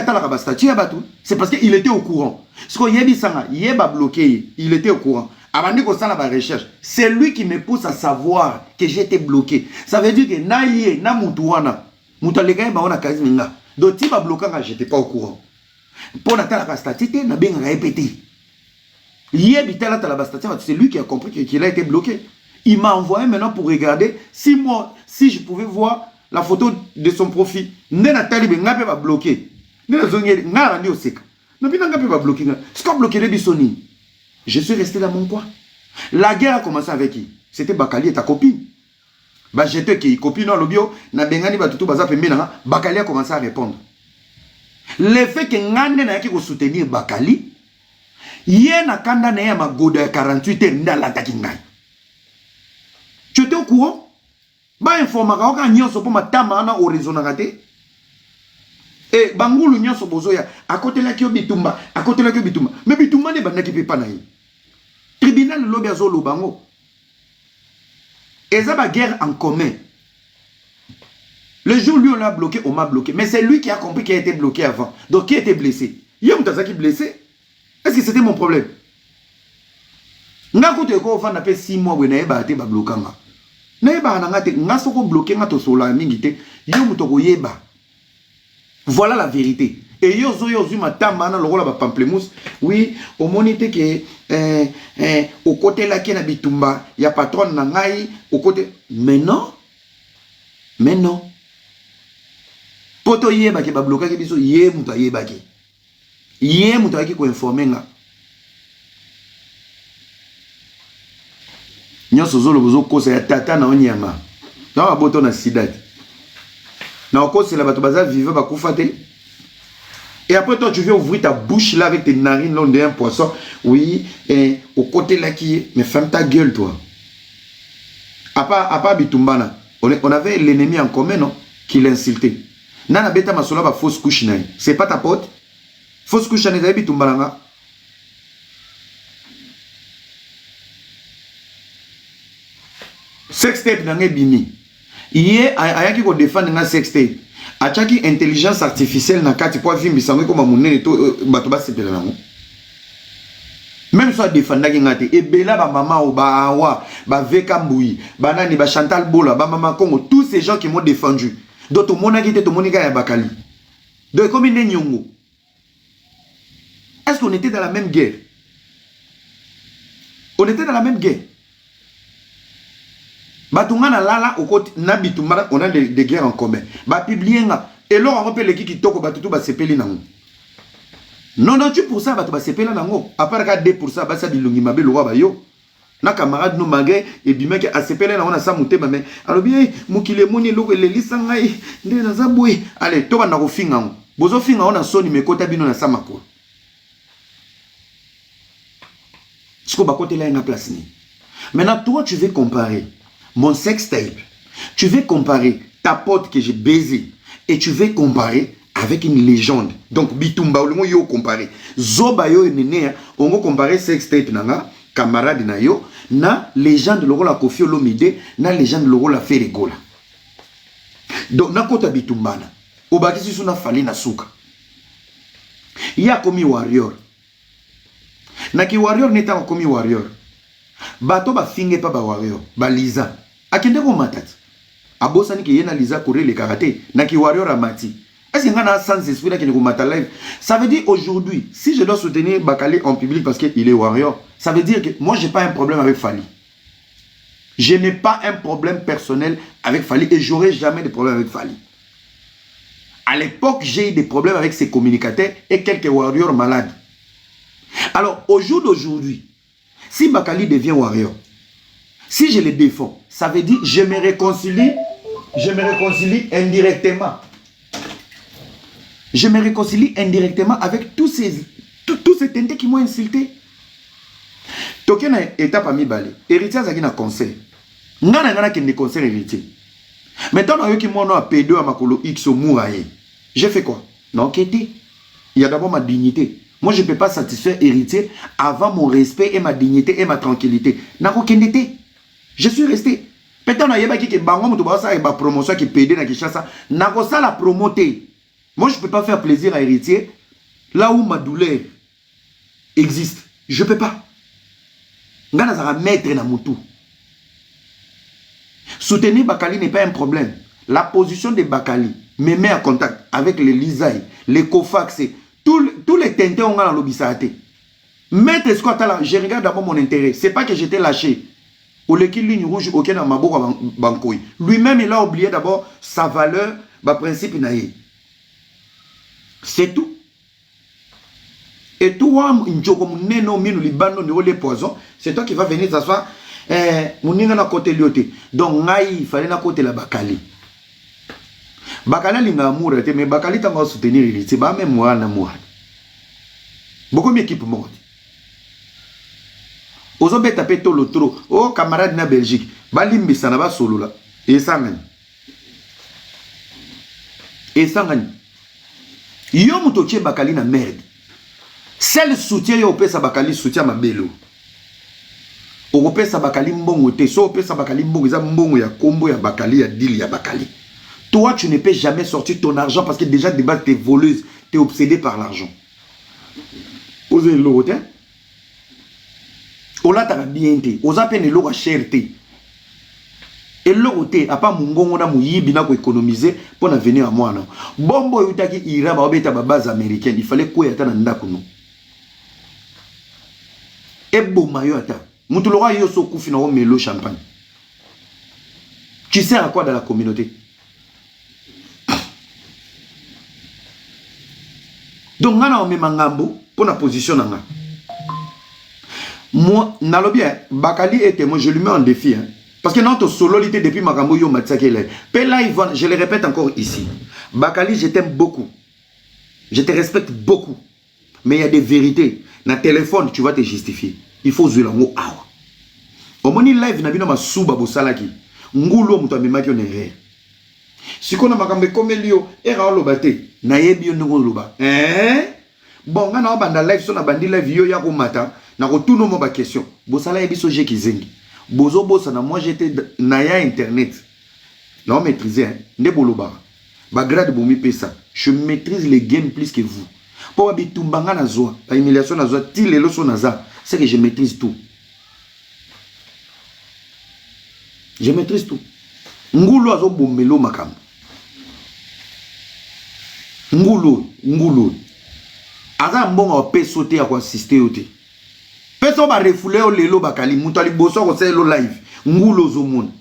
c'est parce qu'il était au courant. Ce qu'on y a bloqué, il était au courant. Avant de faire la recherche, c'est lui qui me pousse à savoir que j'étais bloqué. Ça veut dire que na mutuana, mutaleka ba ona kaziminga. Donc tu m'as bloqué quand j'étais pas au courant. Pour la statité, na bien répété. C'est lui qui a compris qu'il a été bloqué. Il m'a envoyé maintenant pour regarder si je pouvais voir la photo de son profil. Nathalie Bengape va bloquer. Je suis resté dans mon coin. La guerre a commencé avec qui? C'était Bakali et ta copine. Bah j'étais qui copine dans le bio, na bengani batutu baza pembe na Bakali a commencé à répondre. Le fait que ngande na yaki ko soutenir Bakali, yé na kanda na ya magoda 48 heures ndala takingai. Tu étais au courant? Ba informaka oka nyonso po matama na horizon na raté. Et bangulu nyonso bozoya à côté la kio bitumba, à côté la kio bitumba. Mais bitumba ne banda ki pe pa na yi. Tribunal lobi azolo bango. Et ça va guerre en commun. Le jour où lui on l'a bloqué, on m'a bloqué. Mais c'est lui qui a compris qu'il a été bloqué avant. Donc qui était blessé? Yom Tazaki blessé? Est-ce que c'était mon problème? Nga kote ko fa na pe 6 mois we na yeba te ba blokanga. Na yeba na ngate nga soko bloqué nga to sola mingi te. Yo mutoko yeba. Voilà la vérité. Et yo zo matamba na lokola ba pamplemousse. Oui, au monité que au côté là qui na bitumba, il y a patron na ngai au côté. Mais non. Mais non. Poto yeba ke ba bloqué ke biso ye muta yeba ke. Ye muta ki ko informer nga. Nyonso zolo bozo kosa ya tata na onyama. Na ba boto na sidati. Na kosa la bato baza vivre ba kufate. Et après toi tu viens ouvrir ta bouche là avec tes narines long de un poisson. Oui, et au côté là qui est, mais ferme ta gueule toi. À part Bitumbana, on avait l'ennemi en commun non qui l'insultait. Nana beta masola ba fausse couche naï. C'est pas ta pote. Fausse couche naï Bitumbana. Sextape n'a bimi. Hier, ayaki ko défendre nga sextape. Achaki intelligence artificielle na kati pour vimbi sango comme monene to bato ba sepela nango. Même soit défendre ngate et bela ba mama o ba awa ba veka mbui ba nani ba Chantal Bola ba mama Congo tous ces gens qui m'ont défendu. Donc to monaki te to monika ya bakali. Donc comme une nyongo. Est-ce qu'on était dans la même guerre? On était dans la même guerre. Batungana lala au côté nabitumba on a des guerres en commun. Ba publier nga et là on rappelle qui toko batutu ba sepeli nango. Non non tu pour ça batu ba sepela nango. À part ka 2% ba sa bilungi mabe lo ba yo. Na camarade no magé et bimeke a sepela na on a sa mutema mais alors bien mukile moni lo le lisanga nde na zabwe. Allez to ba na ko finga ngo. Bozo finga on a soni mekota bino na samako. Siko ba côté là na place ni. Maintenant toi tu veux comparer mon sextape. Tu veux comparer ta pote que j'ai baisé et tu veux comparer avec une légende. Donc, Bitumba, on va comparer. Zoba yo nene, on va comparer sextape nanga, camarade na yo, na légende loro la Koffi Olomide, na légende loro la Ferregola. Donc, na kota Bitumbana, obakisi suna fali na suka. Ya komi warrior. Na ki warrior neta komi warrior. Bato ba finge pa ba warrior, ba Liza. Akende ko matati. Abosa ni ki yena Liza kore le karaté, na ki warrior amati. Est-ce qu'il y a un sens d'esprit qui est live? Ça veut dire aujourd'hui, si je dois soutenir Bakali en public parce qu'il est warrior, ça veut dire que moi, je n'ai pas un problème avec Fally. Je n'ai pas un problème personnel avec Fally et j'aurai jamais de problème avec Fally. À l'époque, j'ai eu des problèmes avec ses communicateurs et quelques warriors malades. Alors, au jour d'aujourd'hui, si Bakali devient warrior, si je le défends, ça veut dire que je me réconcilie indirectement. Je me réconcilie indirectement avec tous ces tentés qui m'ont insulté. Toké na étape à mi balé. Héritier zaki na conseil. Ngana qui ne conseil héritier. Maintenant, on a qui mon nom à P2 à Makolo X au Mouraye. J'ai fait quoi? Non, enquêter. Il y a d'abord ma dignité. Moi, je ne peux pas satisfaire héritier avant mon respect et ma dignité et ma tranquillité. Nako kendete. Je suis resté. Peut-être on a yeba qui bango mutu ba sa ba promotion qui P2 na Kinshasa. Nako ça la promoter. Moi, je ne peux pas faire plaisir à héritier là où ma douleur existe. Je ne peux pas. Ngana sera maître na mutu. Soutenir Bakali n'est pas un problème. La position de Bakali me met en contact avec les Lisaï, les Kofax, tous les tintés ont dans l'obisate. Maître Scott, je regarde d'abord mon intérêt. Ce n'est pas que j'étais lâché. Ou l'équipe ligne rouge, aucun dans ma bancoui. Lui-même, il a oublié d'abord sa valeur, ma principe naïe. C'est tout. Et toi, c'est toi qui vas venir t'asseoir. Mon côté lioté. Donc, il fallait na côté la Bakali. Bakali linga amour, mais Bakali t'a soutenir il. C'est pas même moi na moi. Beaucoup d'équipes mortes. Aux hommes tapé tout le trop. Oh camarade na Belgique. Balimbi ça n'a pas solo là. Et sangani. Et sangani. Yo mutoche Bakali na merde. Celle soutien yo pesa Bakali soutien ma belo. O pesa Bakali mbongo te so pesa Bakali mbongo za mbongo ya kombo ya Bakali ya deal ya Bakali. Toi tu ne peux jamais sortir ton argent parce que déjà de base t'es voleuse, t'es obsédé par l'argent. Osez l'autre. Ola ta bien te, oza peine l'eau cherté. Et l'autre, à part mon gongo na muyibi na ko économiser pour venir à moi non. Bombo yutaki ira ba obeta ba base américaine, il fallait quoi yata na ndako no. Et bon mayo ata. Mutulora yo so kufi na o melo champagne. Tu sais à quoi dans la communauté? Donc ngana o memangambo pour la position nanga. Moi nalobi Bakali était moi je lui mets en défi hein. Parce que notre sololité depuis Makambo yo Matsakele. Je le répète encore ici. Bakali, je t'aime beaucoup. Je te respecte beaucoup. Mais il y a des vérités. Dans le téléphone, tu vas te justifier. Il faut jouer l'ango awa. Au moni live, n'a pas souba bosalaki. Ngulo muto amemaki on erreur. Si on a Makambo comme Elio, era lobate. Na yebi yo ngo loba. Bon, on a banda live, son a bandi live yo ya ko mata. Na ko tout no mo ba question. Bosala yebi soje kizengi. Bozo bosana, moi j'étais naya internet. Non maîtrisé hein. Ne boloba. Ba grade bomi pesa. Je maîtrise les games plus que vous. Pour abitumbanga na zoa, la humiliation na zoa, ti lelo so naza, c'est que je maîtrise tout. Je maîtrise tout. Ngulo azo bomelo makam. Ngulo. Aza mbonga pe sauter à quoi assister ote. Personne va refouler au lelo Bakali, mutali boso ko selo live. Ngulo zo moun.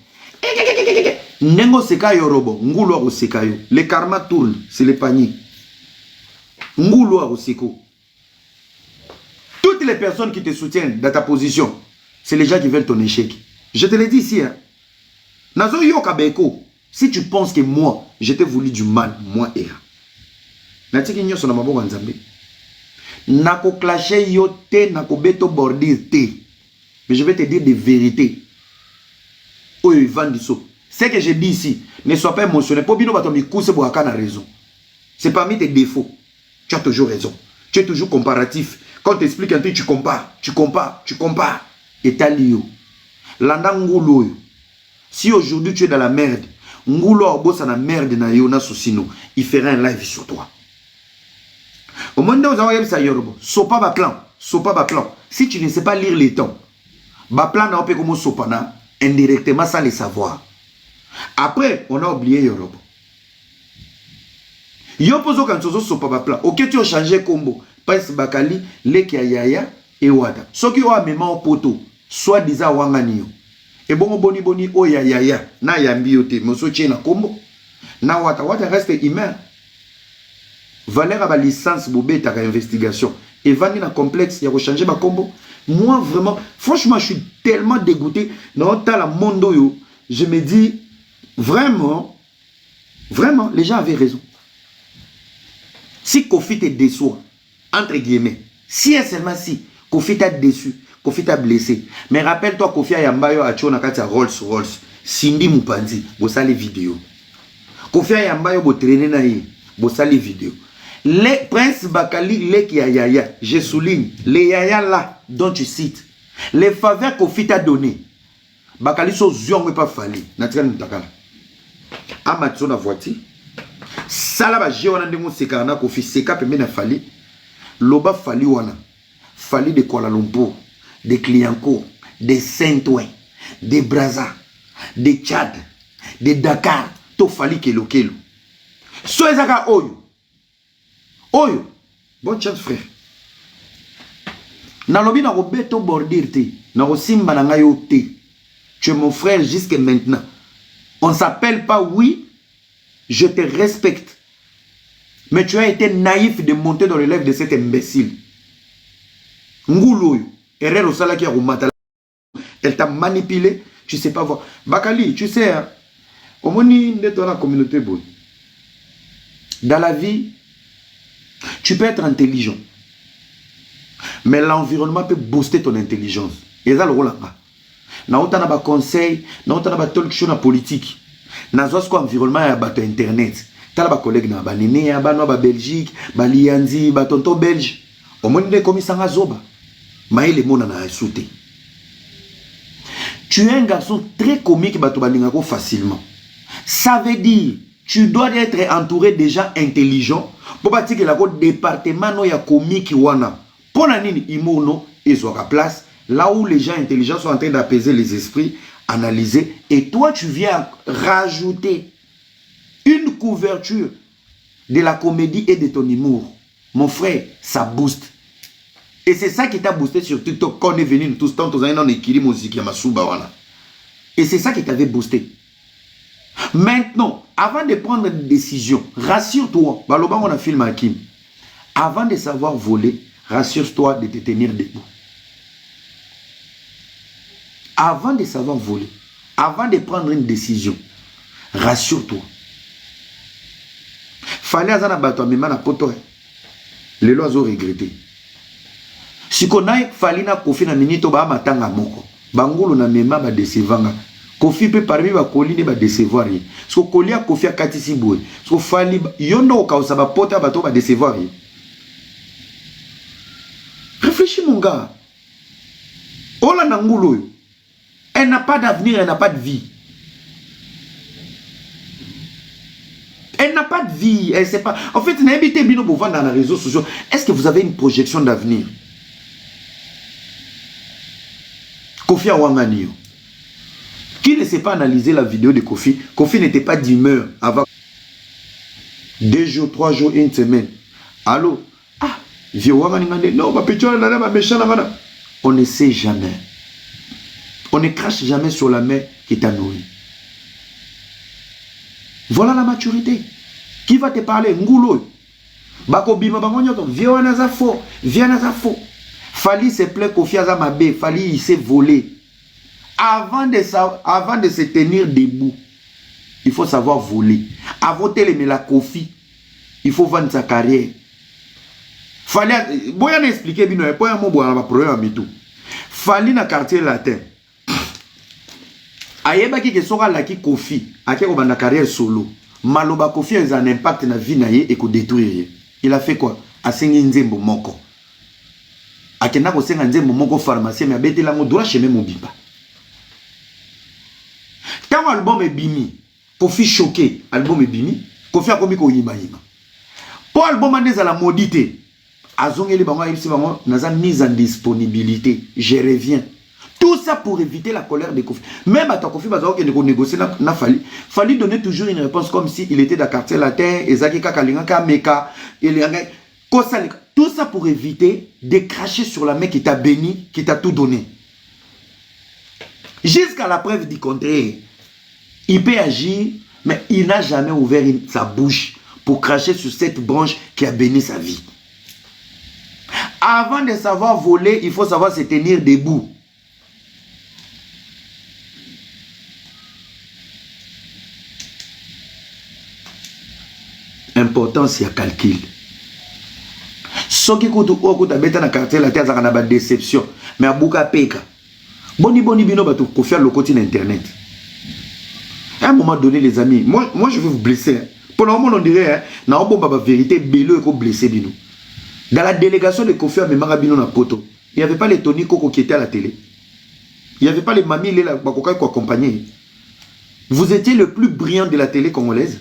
Nengo seka yo robo, ngulo ko seka yo. Le karma tourne, c'est le panier. Ngulo ko seko. Toutes les personnes qui te soutiennent dans ta position, c'est les gens qui veulent ton échec. Je te l'ai dit ici hein. Nazo yo kabeko, si tu penses que moi, je t'ai voulu du mal, moi et Natiki nyo sona maboko nzambe. Nako clasher yo te, nako beto bordir te. Mais je vais te dire des vérités. Oh, ils vendent du saut. Ce que je dis ici, ne sois pas émotionné. Pour bino bato mi kouse bo akana raison. C'est parmi tes défauts. Tu as toujours raison. Tu es toujours comparatif. Quand tu expliques un truc, tu compares. Et t'as lio. Landa ngoulo. Si aujourd'hui tu es dans la merde, ngoulo obosa na merde na yo na susino, il fera un live sur toi. Au monde où vous avez ça yorobo, sopa ba plan. Si tu ne sais pas lire les temps, ba plan na opé comme sopana indirectement sans le savoir. Après, on a oublié yorobo. Yo pozo quand tu sopa ba plan. OK, tu as changé combo. Prince Bakali, Leki Yaya et Wada. Ce qui a même en poteau, soit disant Wangani. Et bon, boni, oh yaya, na yambi yote, moso na combo. Na Wata reste humain. Valère a la licence bobé ta investigation. Et Vani na complexe, il a changé ma combo. Moi, vraiment, franchement, je suis tellement dégoûté. Dans la mondo yo, je me dis, vraiment, les gens avaient raison. Si Kofi te déçoit, entre guillemets, si et seulement si, Kofi t'a déçu, Kofi t'a blessé. Mais rappelle-toi, Kofi Ayambayo a tué na Rolls. Cindy Mupanzi, bossa les vidéos. Kofi Ayambayo bo traîner na yi, bossa les vidéos. Les Prince Bakali, les Yaya, je souligne, les Yaya là, dont tu cites, les faveurs Kofi t'a donné. Bakali so zion mais pas fallu. Naturel Ntakala. Amatso na voiture. Salaba jewana ndemo sekana Kofi seka pembe na fali. Loba fali wana. Fali de Kuala Lumpur, de Cliancourt, de Saint-Ouen, de Brazza, de Tchad, de Dakar, to fali kelo. So ezaka oyo. Bonne chance frère. Nalobi na robeto bordir te, na rosimba na ngayo te. Tu es mon frère jusqu'à maintenant. On ne s'appelle pas oui, je te respecte. Mais tu as été naïf de monter dans le lèvre de cet imbécile. Ngouloyo, Herrero Salaki Rumata. Elle t'a manipulé, tu ne sais pas voir. Bakali, tu sais, hein, au moins, dans la communauté, dans la vie, tu peux être intelligent. Mais l'environnement peut booster ton intelligence. Et ça, le rôle là-bas. Dans le conseil, dans le talk show politique, dans l'environnement, il y a internet. Tu as des collègues dans la Belgique, Lianzi, tonton belge. Au moins, il y a des commissaires à Zoba. Mais les mots n'en a sauté. Tu es un garçon très comique facilement. Ça veut dire tu dois être entouré de gens intelligents pour bâtir que le département no ya comique wana. Pour la nini imono ils ont la place là où les gens intelligents sont en train d'apaiser les esprits, analyser et toi tu viens rajouter une couverture de la comédie et de ton humour. Mon frère, ça booste. Et c'est ça qui t'a boosté sur TikTok quand on est venu tous temps, tous en équilibre musique ya masuba wana. Et c'est ça qui t'avait boosté. Maintenant, avant de prendre une décision, rassure-toi. Baloba on a filmé Hakim. Avant de savoir voler, rassure-toi de te tenir debout. Avant de savoir voler, avant de prendre une décision, rassure-toi. Fallait azana bato amema na poto. Les lois ont regretté. Si qu'on a fallu na Kofi na minito ba matanga moko. Bangolo na mema ba décevanga. Kofi peut parmi ba colline ba décevoir. Parce que Kofi a Kofi a katisi boy. Parce que fali yondo ka osaba pota bato ba décevoir. Réfléchis mon gars. Ola nangulu. Elle n'a pas d'avenir, elle n'a pas de vie. Elle n'a pas de vie, elle ne sait pas. En fait, n'habitez bien dans les réseaux sociaux. Est-ce que vous avez une projection d'avenir? Kofi Awangani. Qui ne sait pas analyser la vidéo de Kofi? Kofi n'était pas d'humeur avant 2 jours, 3 jours, 1 semaine. Allô? Ah, non, on ne sait jamais. On ne crache jamais sur la main qui t'a nourri. Voilà la maturité. Qui va te parler? Ngoulo. Bako bima bangonyoto. Viens à faux. Viens à faux. Fali se plaît Kofi Azamabe. Fali il s'est volé. Avant de se tenir debout, il faut savoir voler. Avant de aimer la Kofi, il faut vendre sa carrière. Fali, boya n'expliquer bien. Boya mo boya ma problème à tout. Fali na quartier latin. ayeba ki ke soka laki Kofi ake ko banda carrière solo maloba Kofi a un impact na vie na ye et ko détruire. Il a fait quoi? Asengi nzembo moko akenda ko senga nzembo moko pharmacien mais abetela ngo droit chemin mobimba. Quand album est bimi Kofi choqué album est bimi Kofi a komi ko yima yima pour album aneza la maudité azongeli bango ayibisi bango naza mise en disponibilité je reviens. Tout ça pour éviter la colère de Kofi. Même à Kofi Bazao qui négocier na Fali donner toujours une réponse comme si il était dans le quartier latin, Ezaki Kakalinga Kameka, tout ça pour éviter de cracher sur la main qui t'a béni, qui t'a tout donné. Jusqu'à la preuve du contraire, il peut agir, mais il n'a jamais ouvert sa bouche pour cracher sur cette branche qui a béni sa vie. Avant de savoir voler, il faut savoir se tenir debout. Importance, il y a calcul. Ce qui coûte au bêta na quartier la terre, ça a une déception. Mais à Bouka Peka, boni bino batou pour faire le côté internet. À un moment donné, les amis, moi je vais vous blesser. Pour le moment, on dirait, na la vérité, Bélo est blessé bino. Dans la délégation de Kofi Amemara bino na poto, il n'y avait pas les Tony Koko qui étaient à la télé. Il n'y avait pas les mamies les Bakoka qui accompagnaient. Vous étiez le plus brillant de la télé congolaise.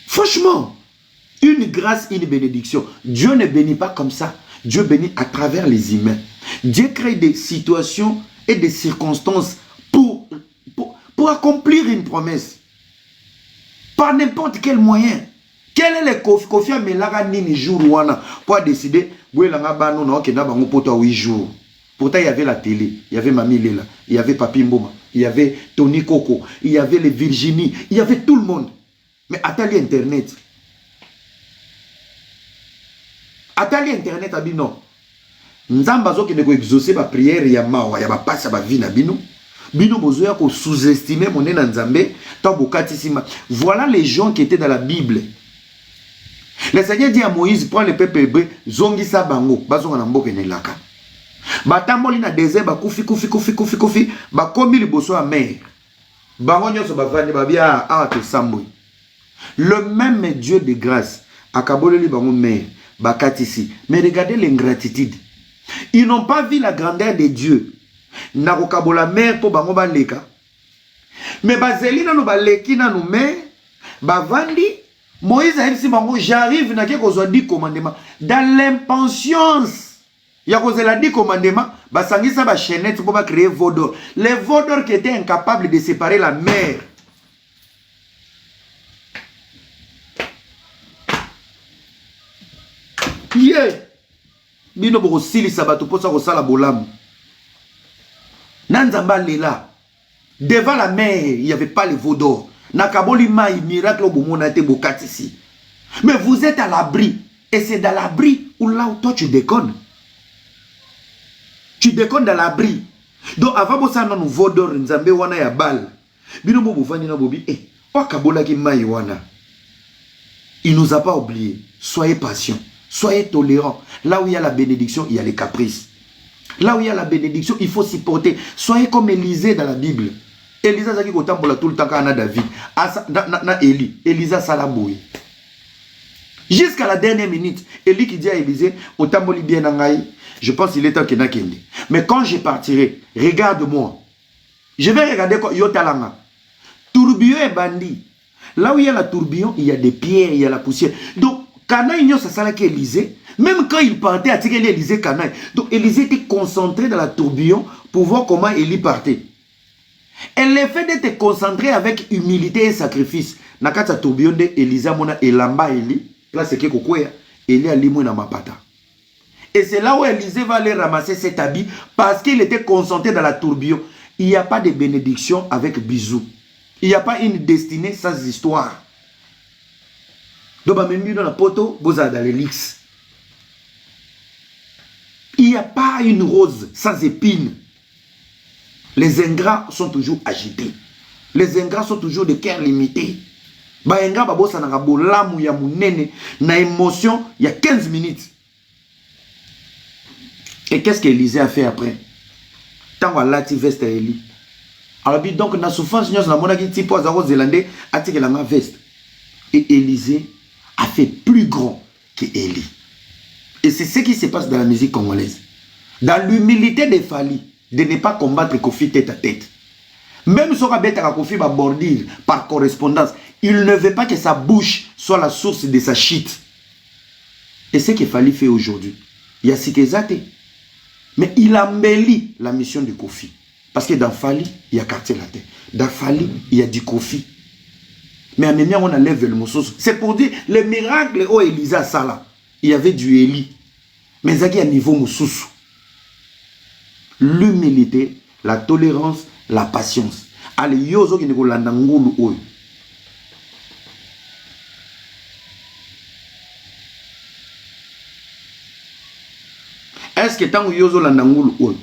Franchement, une grâce, une bénédiction. Dieu ne bénit pas comme ça. Dieu bénit à travers les humains. Dieu crée des situations et des circonstances pour accomplir une promesse. Par n'importe quel moyen. Quel est le Kofi Amelaka nini jour wana pour décider bouelanga bano na okenda bango poto 8 jours. Pourtant il y avait la télé, il y avait Mami Lela, il y avait Papi Mboma, il y avait Tony Koko, il y avait les Virginie, il y avait tout le monde. Mais attendez internet. Attendez internet abi non. Nzamba zo ki ne ko exaucer ba prière ya mawa ya ba passe ba vie na bino. Bino bozoya ko sous-estimer mon na Nzambe tant bokati sima. Voilà les gens qui étaient dans la Bible. Le Seigneur dit à Moïse prends le peuple hébreu zongisa bango bazonga na mboka nelaka. Batamboli na désert ba kufi ba komi liboso ya mer. Bango nyonso ba vandi ba bia a to samboy. Le même Dieu de grâce a kaboleli bango mer bakatisi. Mais regardez l'ingratitude. Ils n'ont pas vu la grandeur de Dieu. Nako kabola mer po bango ba leka. Mais bazeli na no ba leki na no mer ba vandi Moïse a dit bango j'arrive na ke kozwa 10 commandements dans l'impatience. Ya kozela 10 commandements ba sangisa ba chaînette pour ba créer vaudor. Les vaudors qui étaient incapables de séparer la mer. Yeah. Bino boko sili sabato posa ko sala bolamu. Nanzamba lela. Devant la mer, il n'y avait pas les vaudors. Nakaboli mai miracle bomonate bokatisi. Mais vous êtes à l'abri et c'est dans l'abri où là où toi tu déconnes. Tu déconnes dans l'abri. Donc avant bosa non vaudor nzambe wana ya bal. Bino bobo vani na bobi wakabola ki mai wana. Il nous a pas oublié. Soyez patients. Soyez tolérants. Là où il y a la bénédiction, il y a les caprices. Là où il y a la bénédiction, il faut s'y porter. Soyez comme Élisée dans la Bible. Élisa zaki kotambola tout le temps quand David. Na Élie. Élisa salaboui. Jusqu'à la dernière minute, Élie qui dit à Élisée, otamboli bien nangai, je pense qu'il est temps qu'il n'a qu'un. Mais quand je partirai, regarde-moi. Je vais regarder quoi yotalanga. Tourbillon et bandit. Là où il y a la tourbillon, il y a des pierres, il y a la poussière. Donc Canaï n'y a ça qui Élisée. Même quand il partait, à tirer Élisée Canaï. Donc Élisée était concentré dans la tourbillon pour voir comment Élie partait. Et le fait d'être concentré avec humilité et sacrifice, nakata tourbillon de Élisée mona elamba Élie, là c'est que kokoya, Élie a limou na mapata. Et c'est là où Élisée va aller ramasser cet habit parce qu'il était concentré dans la tourbillon. Il n'y a pas de bénédiction avec bisous. Il n'y a pas une destinée sans histoire. Donc, même dans la poto, vous avez dans l'élix. Il n'y a pas une rose sans épines. Les ingrats sont toujours agités. Les ingrats sont toujours de cœur limité. Ba ingrats babo sa na bolamu ya munene na émotion il y a 15 minutes. Et qu'est-ce qu'Élisée a fait après? tant à lati veste Eli. Alors donc na souffrance nous na mona ki tipo azako zélandais atike la veste. Et Élisée a fait plus grand que Élie. Et c'est ce qui se passe dans la musique congolaise. Dans l'humilité de Fali, de ne pas combattre Kofi tête à tête. Même si on a Kofi va bordir par correspondance, il ne veut pas que sa bouche soit la source de sa chute. Et c'est ce que Fali fait aujourd'hui. Il y a Sikezate. Mais il embellit la mission de Kofi. Parce que dans Fali, il y a quartier latin. Dans Fali, il y a du Kofi. Mais en même temps, on enlève le mot. C'est pour dire, le miracle où Elisa Sala, il y avait du Élie. Mais il y a un niveau moussous. L'humilité, la tolérance, la patience. Allez, yozo qui ne ko landangulu oyo. Est-ce que tant que yozo landangulu oyo,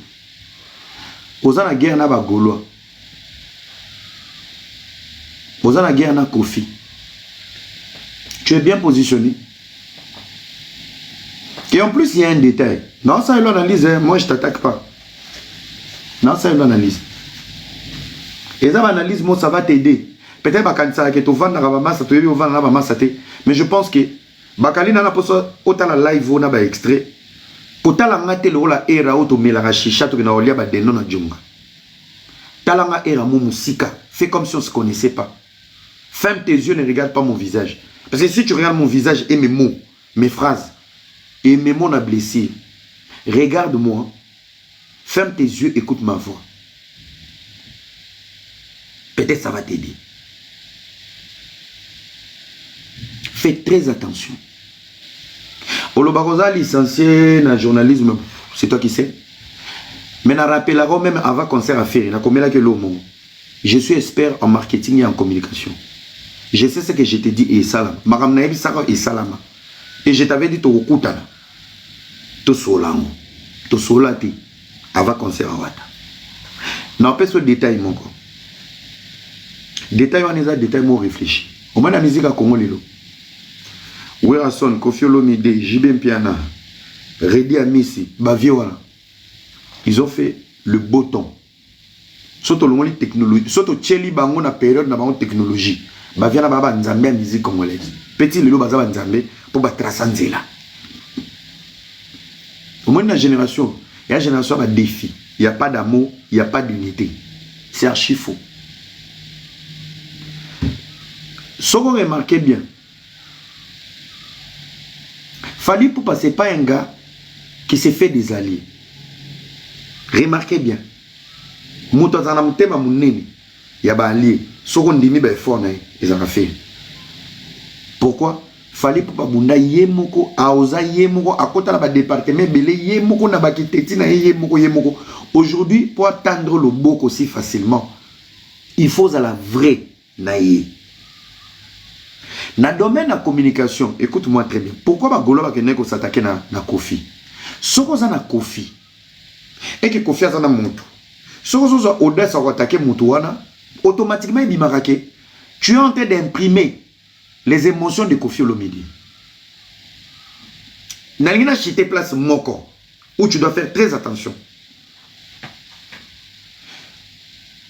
oza na guerre na ba Gaulois, oza na guerre na Kofi, tu es bien positionné. Et en plus, il y a un détail. Non, ça, il l'analyse. Moi, je ne t'attaque pas. Non, ça, il l'analyse. Et ça, l'analyse, moi, ça va t'aider. Peut-être que tu vas vendre la masse, tu vas vendre la masse. Mais je pense que Bakali n'a pas autant la live, on a extrait. Autant la ngate le la era auto melara chicha, tu na olia ba deno na djunga. Talanga era mon musika. Fais comme si on ne se connaissait pas. Ferme tes yeux, ne regarde pas mon visage. Parce que si tu regardes mon visage et mes mots, mes phrases, et mes mots n'a blessé, regarde-moi, ferme tes yeux, écoute ma voix. Peut-être ça va t'aider. Fais très attention. Olobarosa licencié dans le journalisme, c'est toi qui sais. Mais je rappelle même avant concert à faire, je suis expert en marketing et en communication. Je sais ce que je te dis et salam. Et je t'avais dit to kutana. To solango. To solati. Avant concert à wata. Non, pas ce détail mon corps. Détail on est détail moi réfléchi. Au moins la musique à Congo lilo. Werason, Kofi Olomide, JB Mpiana, Redi Amisi, Baviola. Ils ont fait le beau temps. Surtout le technologie. Surtout Tcheli Bango na période na bango technologie. Baviana baba nzambe musique congolaise. Petit lelo bazaba nzambe pour ba tracer là. Au moins dans la génération, il y a une génération à défi. Il n'y a pas d'amour, il n'y a pas d'unité. C'est archi faux. Ce qu'on remarque bien, Fali pour passer pas un gars qui s'est fait des alliés. Remarquez bien. Moutazana mutema munene. Il y a des alliés. Ce qu'on dit, ils ont fait. Pourquoi? Fali pour pas bunda yemoko, aoza yemoko, à côté de la département, belé yemoko na bakiteti na yemoko. Aujourd'hui, pour attendre le bok aussi facilement, il faut à la vraie naïe. Dans le domaine de la communication, écoute-moi très bien. Pourquoi les Gaulois vont s'attaquer à Kofi? Si vous avez Kofi, et que Kofi a un montou, si vous avez l'audace à attaquer Moutouana, automatiquement, tu es en train d'imprimer les émotions de Kofi Olomide. Dans la place Moko, où tu dois faire très attention.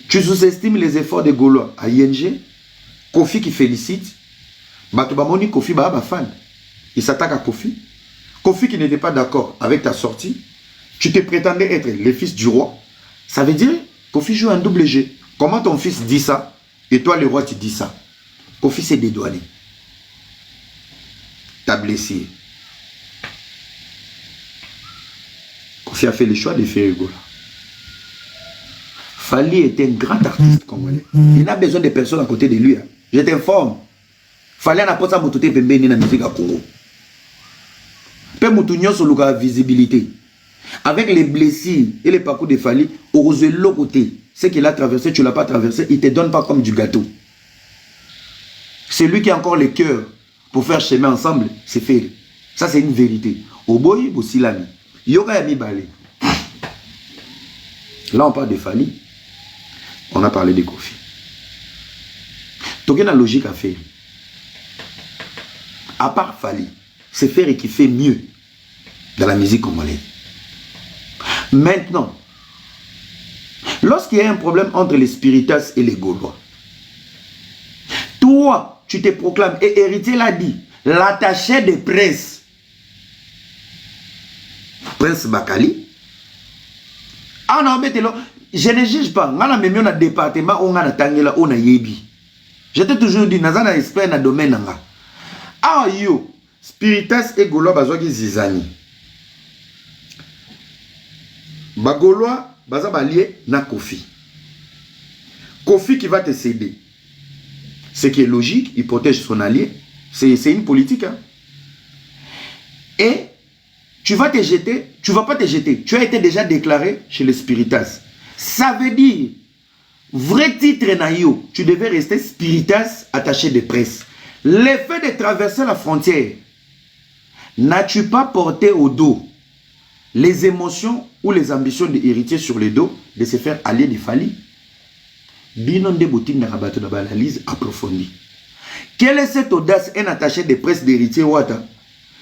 Tu sous-estimes les efforts des Gaulois à ING, Kofi qui félicite. Batubamoni Kofi Baba fan. Il s'attaque à Kofi. Kofi qui n'était pas d'accord avec ta sortie. Tu te prétendais être le fils du roi. Ça veut dire Kofi joue un double jeu. Comment ton fils dit ça et toi le roi tu dis ça? Kofi s'est dédouané. T'as blessé. Kofi a fait le choix de faire Egola. Fali était un grand artiste congolais. Il n'a besoin de personnes à côté de lui. Hein. Je t'informe. Fallait n'a pas ça mototé pembeni na musique à Congo. Pe moutounyo sur la visibilité. Avec les blessures et les parcours de Fali, ose l'autre côté. Ce qu'il a traversé, tu l'as pas traversé, il te donne pas comme du gâteau. C'est lui qui a encore le cœur pour faire chemin ensemble, c'est fait. Ça c'est une vérité. Oboyi Bosilami. Yoga Yami Balé. Là on parle de Fali. On a parlé de Kofi. Donc il y a une logique à faire. À part Fali, c'est faire qui fait mieux dans la musique congolaise. Maintenant, Lorsqu'il y a un problème entre les spiritas et les Gaulois, toi, tu te proclames, et héritier l'a dit, l'attaché de presse, Prince Bakali, ah non, mais je ne juge pas, on a même un département, on a tangela, on a yebi. Je t'ai toujours dit, on a un expert dans le domaine. Ah yo, spiritas et Gaulois, bazo qui zizani. Bagaulois, baza balié na Kofi. Kofi qui va te céder. Ce qui est logique, il protège son allié. C'est une politique. Hein. Et tu vas te jeter, tu ne vas pas te jeter. Tu as été déjà déclaré chez les spiritas. Ça veut dire, vrai titre naïo, tu devais rester spiritas attaché de presse. L'effet de traverser la frontière, n'as-tu pas porté au dos les émotions ou les ambitions de héritier sur le dos de se faire allier de Fali? Binon de boutine n'arabato d'analyse approfondie. Quelle est cette audace, un attaché de presse d'héritier Ouattara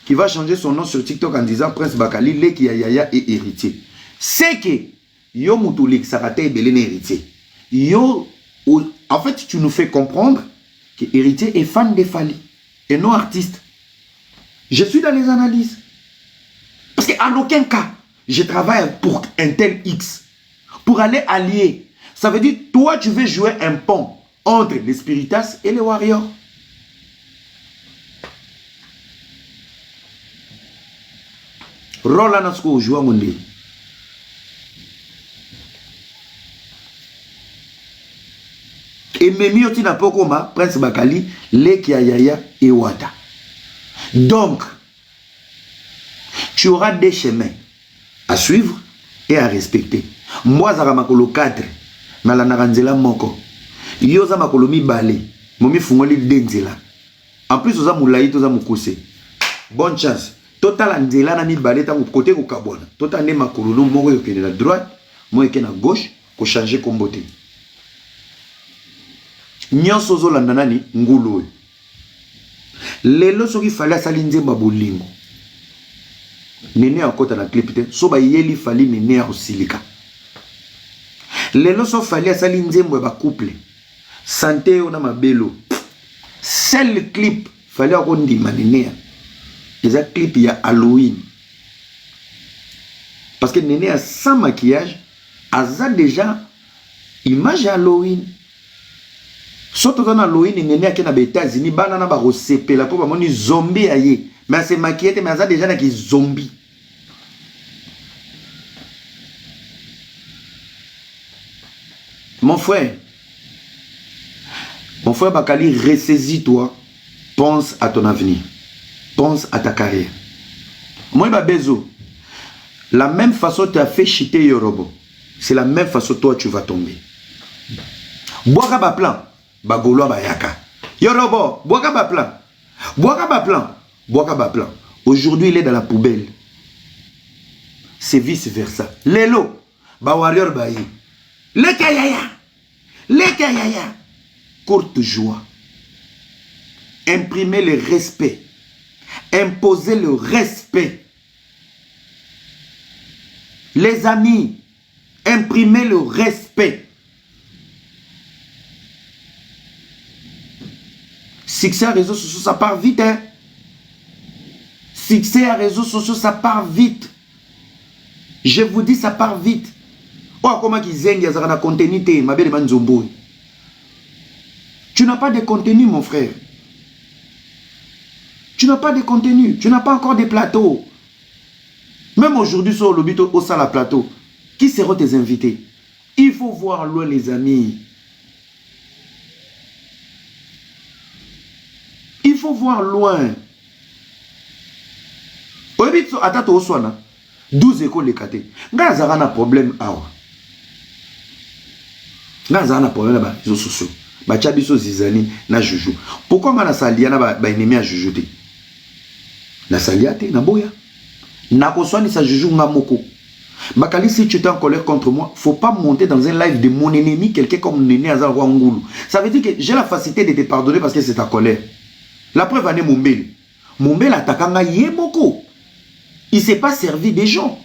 qui va changer son nom sur TikTok en disant Prince Bakali, Leki Yaya et héritier? C'est que yo moutulik sarate et belene héritier. Yo, en fait, tu nous fais comprendre que héritier est fan de Fali et non artiste. Je suis dans les analyses. Parce qu'en aucun cas, je travaille pour un tel X. Pour aller allier. Ça veut dire, toi, tu veux jouer un pont entre les spiritas et les warriors. Rola Nasko joue à mon nez. Et Memi Otina Pokoma, Prince Bakali, Leki Yaya et Wata. Donc, tu auras des chemins à suivre et à respecter. Moi, Zaramakolo 4, Nala Naranzela Moko. Yoza Makolo mi balé, Momi Fungoli Denzela. En plus, Oza Moulaï, Oza Moukose. Bonne chance. Total Anzela na mi balé, ta côté au Kabona. Total ne Makolo, non, moi, je suis à droite, moi, je suis à gauche, pour changer comme beauté. Nyon sozo landanani ngulu. Lelo soki fali asali nzemba bolingo. Nene akota na clip te, so ba yeli fali nene osilika. Lelo so fali asali nzemba ba couple. Santé ona mabelo. Seul clip fali akondima nene. Eza clip ya Halloween. Parce que nene a sans maquillage, aza déjà image Halloween. Surtout dans Halloween, il y a des États-Unis, il y a des zombies. Mais c'est maquillé, mais il y a déjà des zombies. Mon frère Bakali, ressaisis-toi. Pense à ton avenir. Pense à ta carrière. Moi, Bezo, la même façon que tu as fait chiter Yorobo, c'est la même façon que toi tu vas tomber. Boaka ba plan. Bagolo bayaka. Yorobo, boaka ba plan. Boaka ba plan. Boaka ba plan. Aujourd'hui, il est dans la poubelle. C'est vice versa. Lelo, ba warrior bayi. Le kayaya. Le kayaya. Courte joie. Imprimer le respect. Imposer le respect. Les amis, imprimer le respect. Succès à réseaux sociaux, ça part vite. Hein? Succès à réseaux sociaux, ça part vite. Je vous dis, ça part vite. Oh, comment qu'ils zengent, ils ont un contenu, ma belle manzombo. Tu n'as pas de contenu, mon frère. Tu n'as pas de contenu. Tu n'as pas encore de plateaux. Même aujourd'hui, sur le but au salle à plateau, qui seront tes invités? Il faut voir loin, les amis. Il faut voir loin. Au but, attends, au soin, 12 écoles éclatées. Gaza a un problème. Gaza a un problème là-bas, les réseaux sociaux. Bachabiso Zizani na Juju. Pourquoi ma salia na ba ennemi à Juju te? Na salia te na boya. Na koswani sa Juju ngamoko. Bakali, si tu es en colère contre moi, faut pas monter dans un live de mon ennemi, quelqu'un comme Néné Azar Wangulu. Ça veut dire que j'ai la facilité de te pardonner parce que c'est ta colère. La preuve en est Mombel. Mombel attaquant Yemoko. Il ne s'est pas servi des gens.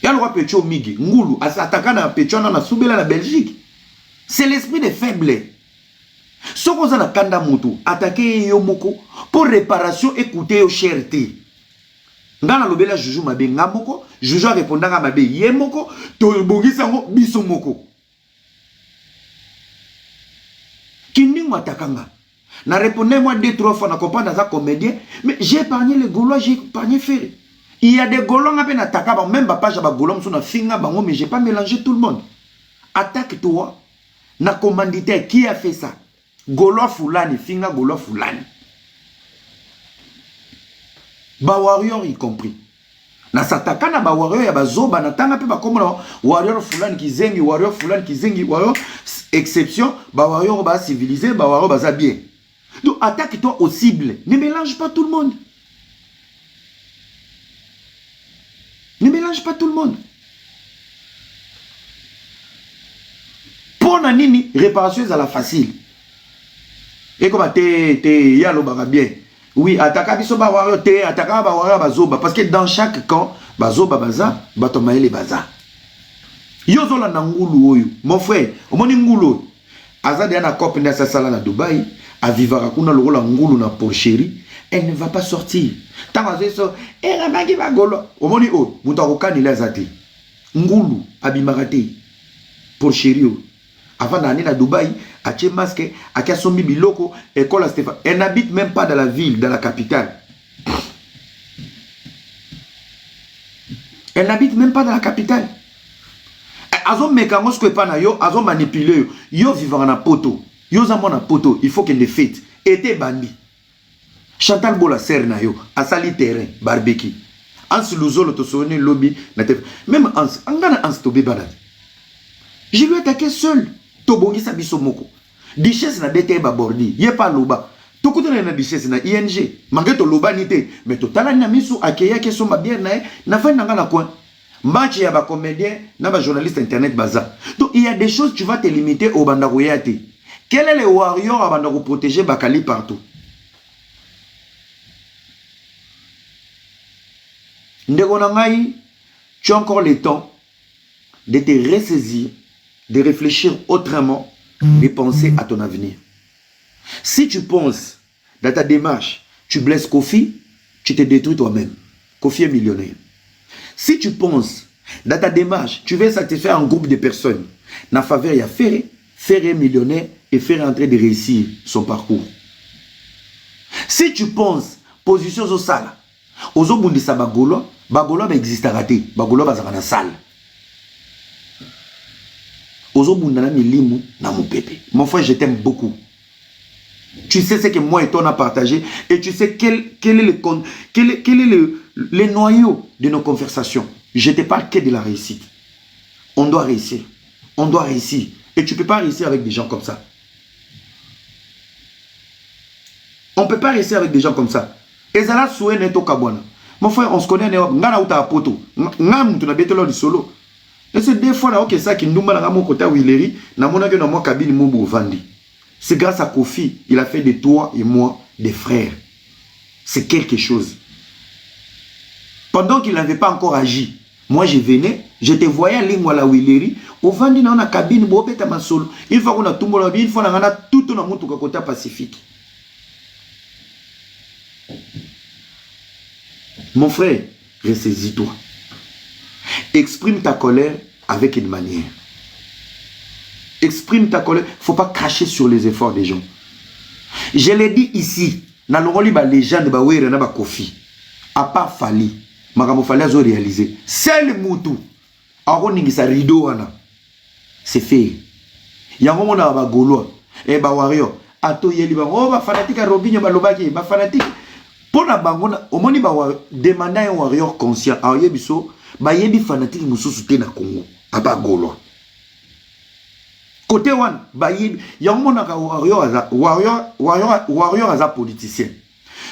Il y a le roi Pécho Migi, Ngoulou, attaquant à Pécho, on a soubela la Belgique. C'est l'esprit des faibles. Ce qu'on a kanda mutu, attaquer Yomoko, pour réparation, écouter yo cherté. Ngana lobela Juju mabe ngamoko, Juju répondant à mabe yemoko, to bongi sango bisomoko. Kini mwatakanga. Na répondé moi 2-3 fois, na comprendre dans un comédien, mais j'ai épargné les Gaulois, j'ai épargné Ferré. Il y a des Gaulois qui ont attaqué, même papa, j'ai des Gaulois qui ont finga, mais j'ai pas mélangé tout le monde. Attaque-toi, na commanditaire, qui a fait ça? Gaulois Foulani, finga Gaulois Foulani. Ba warrior y compris. Na sataka na ba warrior ya bazoba na tanga pe ba komo warrior Foulani qui zengi, warrior Foulani qui zengi, warrior exception, ba warrior ba civilisé, ba warrior ba bien. Donc attaque-toi au cible. Ne mélange pas tout le monde. Ne mélange pas tout le monde. Pour Nanini, réparation à la facile. Et comme te yalo baga bien. Oui, attaque biso ba warrior te, attaque ba warrior bazoba. Parce que dans chaque camp, bazoba baza, batomaele baza. Yozola na ngulu oyo. Mon frère, omoni ngulu. Azade ana copie na sala na Dubaï. À vivre kuna lokola ngulu na porcherie, elle ne va pas sortir. Tant que ça, elle va qui va golo. Au moni o, mutaroka ni lazati. Ngulu abimarate porcherie. Avant d'aller à Dubaï, à tché masque, à Kassomi biloko, école à Stéphane. Elle n'habite même pas dans la ville, dans la capitale. Elle n'habite même pas dans la capitale. Azo mekangos que pas na yo, azo manipulé yo vivant na poto. Yo zamona poto, il faut qu'elle le fête. Été bandi. Chantal Bola serre na yo, asali terrain, barbecue. Ans Luzolo to sonné lobby na tef. Même Ans, angana Ans to bebana. Je lui ai attaqué seul. Tobongi sa biso moko. Dichesse na bete ba bordi, yé pas loba. Tokuto na dichesse na ING. Malgré to loba nité, mais to tala na misu akeya ke so mabier na fa na ngana coin. Match ya ba comédien, na ba journaliste internet baza. Donc il y a des choses tu vas te limiter au bandaroyate. Quel est le warrior avant de protéger Bakali partout? Ndegonangai, tu as encore le temps de te ressaisir, de réfléchir autrement, de penser à ton avenir. Si tu penses dans ta démarche, tu blesses Kofi, tu te détruis toi-même. Kofi est millionnaire. Si tu penses dans ta démarche, tu veux satisfaire un groupe de personnes, na faveur, il y a Ferré millionnaire et faire en train de réussir son parcours. Si tu penses, position au sale, aux obundisa bagolo, bagolo existe à rater, bagolo bazara na salle. Aux obundana milimu na mon pépé. Mon frère, je t'aime beaucoup. Tu sais ce que moi et toi on a partagé et tu sais quel est le noyau de nos conversations. Je ne te parle que de la réussite. On doit réussir. On doit réussir. Et tu ne peux pas réussir avec des gens comme ça. On ne peut pas réussir avec des gens comme ça. Et ça là, souhait neto kabwana. Mon frère, on se connaît, ngana uta apoto. Ngam tu na betelo di solo. Et c'est des fois là, ok, ça qui nous m'a la mon côté Willeri, na mona que na moi cabine mobo vandi. C'est grâce à Kofi, il a fait de toi et moi des frères. C'est quelque chose. Pendant qu'il n'avait pas encore agi, moi je venais, je te voyais à l'ingwa la Willeri, au vandi na cabine bobe ta masolo. Une fois qu'on a tout mon une fois on a tout na moto côté Pacifique. Mon frère, ressaisis-toi. Exprime ta colère avec une manière. Exprime ta colère. Il ne faut pas cracher sur les efforts des gens. Je l'ai dit ici. Dans le légende de Kofi. À part Fali. Makambo Fali a réalisé. C'est le moutou. Aroningisa rideau. C'est fait. Il y a un moment où Gaulois. Et Warrior. Ato yeli ba. Oh, fanatique à Robinho Balobaki. Fanatique. Pour la bangona, au moment où demander un warrior conscient, à Yebiso, ba yebi fanatique musu soutien na Congo, à Bagolo. Côté one, ba yebi, yamona ka warrior aza politicien.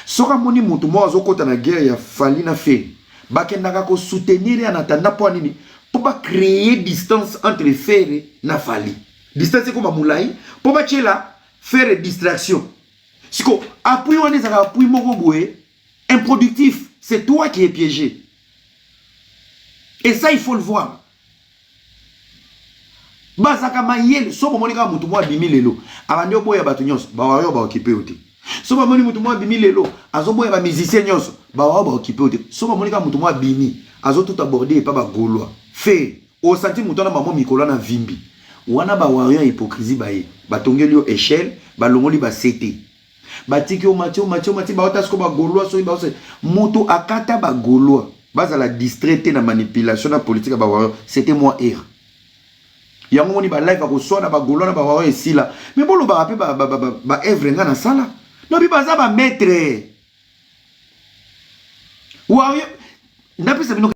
Sora moni mutu mo azo kota na guerre ya fali na fait. Ba kendaka ko soutenir en attendant pour nini, pour pas créer distance entre Ferré na fali. Distance comme Moulay, pour pas là faire distraction. Si vous appuyez improductif, c'est toi qui es piégé. Et ça, il faut le voir. Bazaka mayele, so monika mutu mwa bimi lelo. Abandi oboya batu nyonso, ba wayo ba occupé ote. So moni mutu mwa bimi lelo, azoboya ba musicien nyonso, ba wayo ba occupé ote. So monika mutu mwa bimi, azo tout aborder et pas ba gaulois. Fait, au senti mutu na mamo mikolo na vimbi. Wana ba wayo hypocrisie ba ye. Ba tongeli yo échelle, ba longoli ba CT. Ba tiki o mati ba otasko ba gaulois so ba ose. Mutu akata ba gaulois. Base à la distraité na manipulation na politique ba wayo, c'était moi hier. Yango moni ba live ko sona ba golo na ba wa esila mais bolo ba pe ba evre nga na sala no bi baza ba maître wa na pesa bino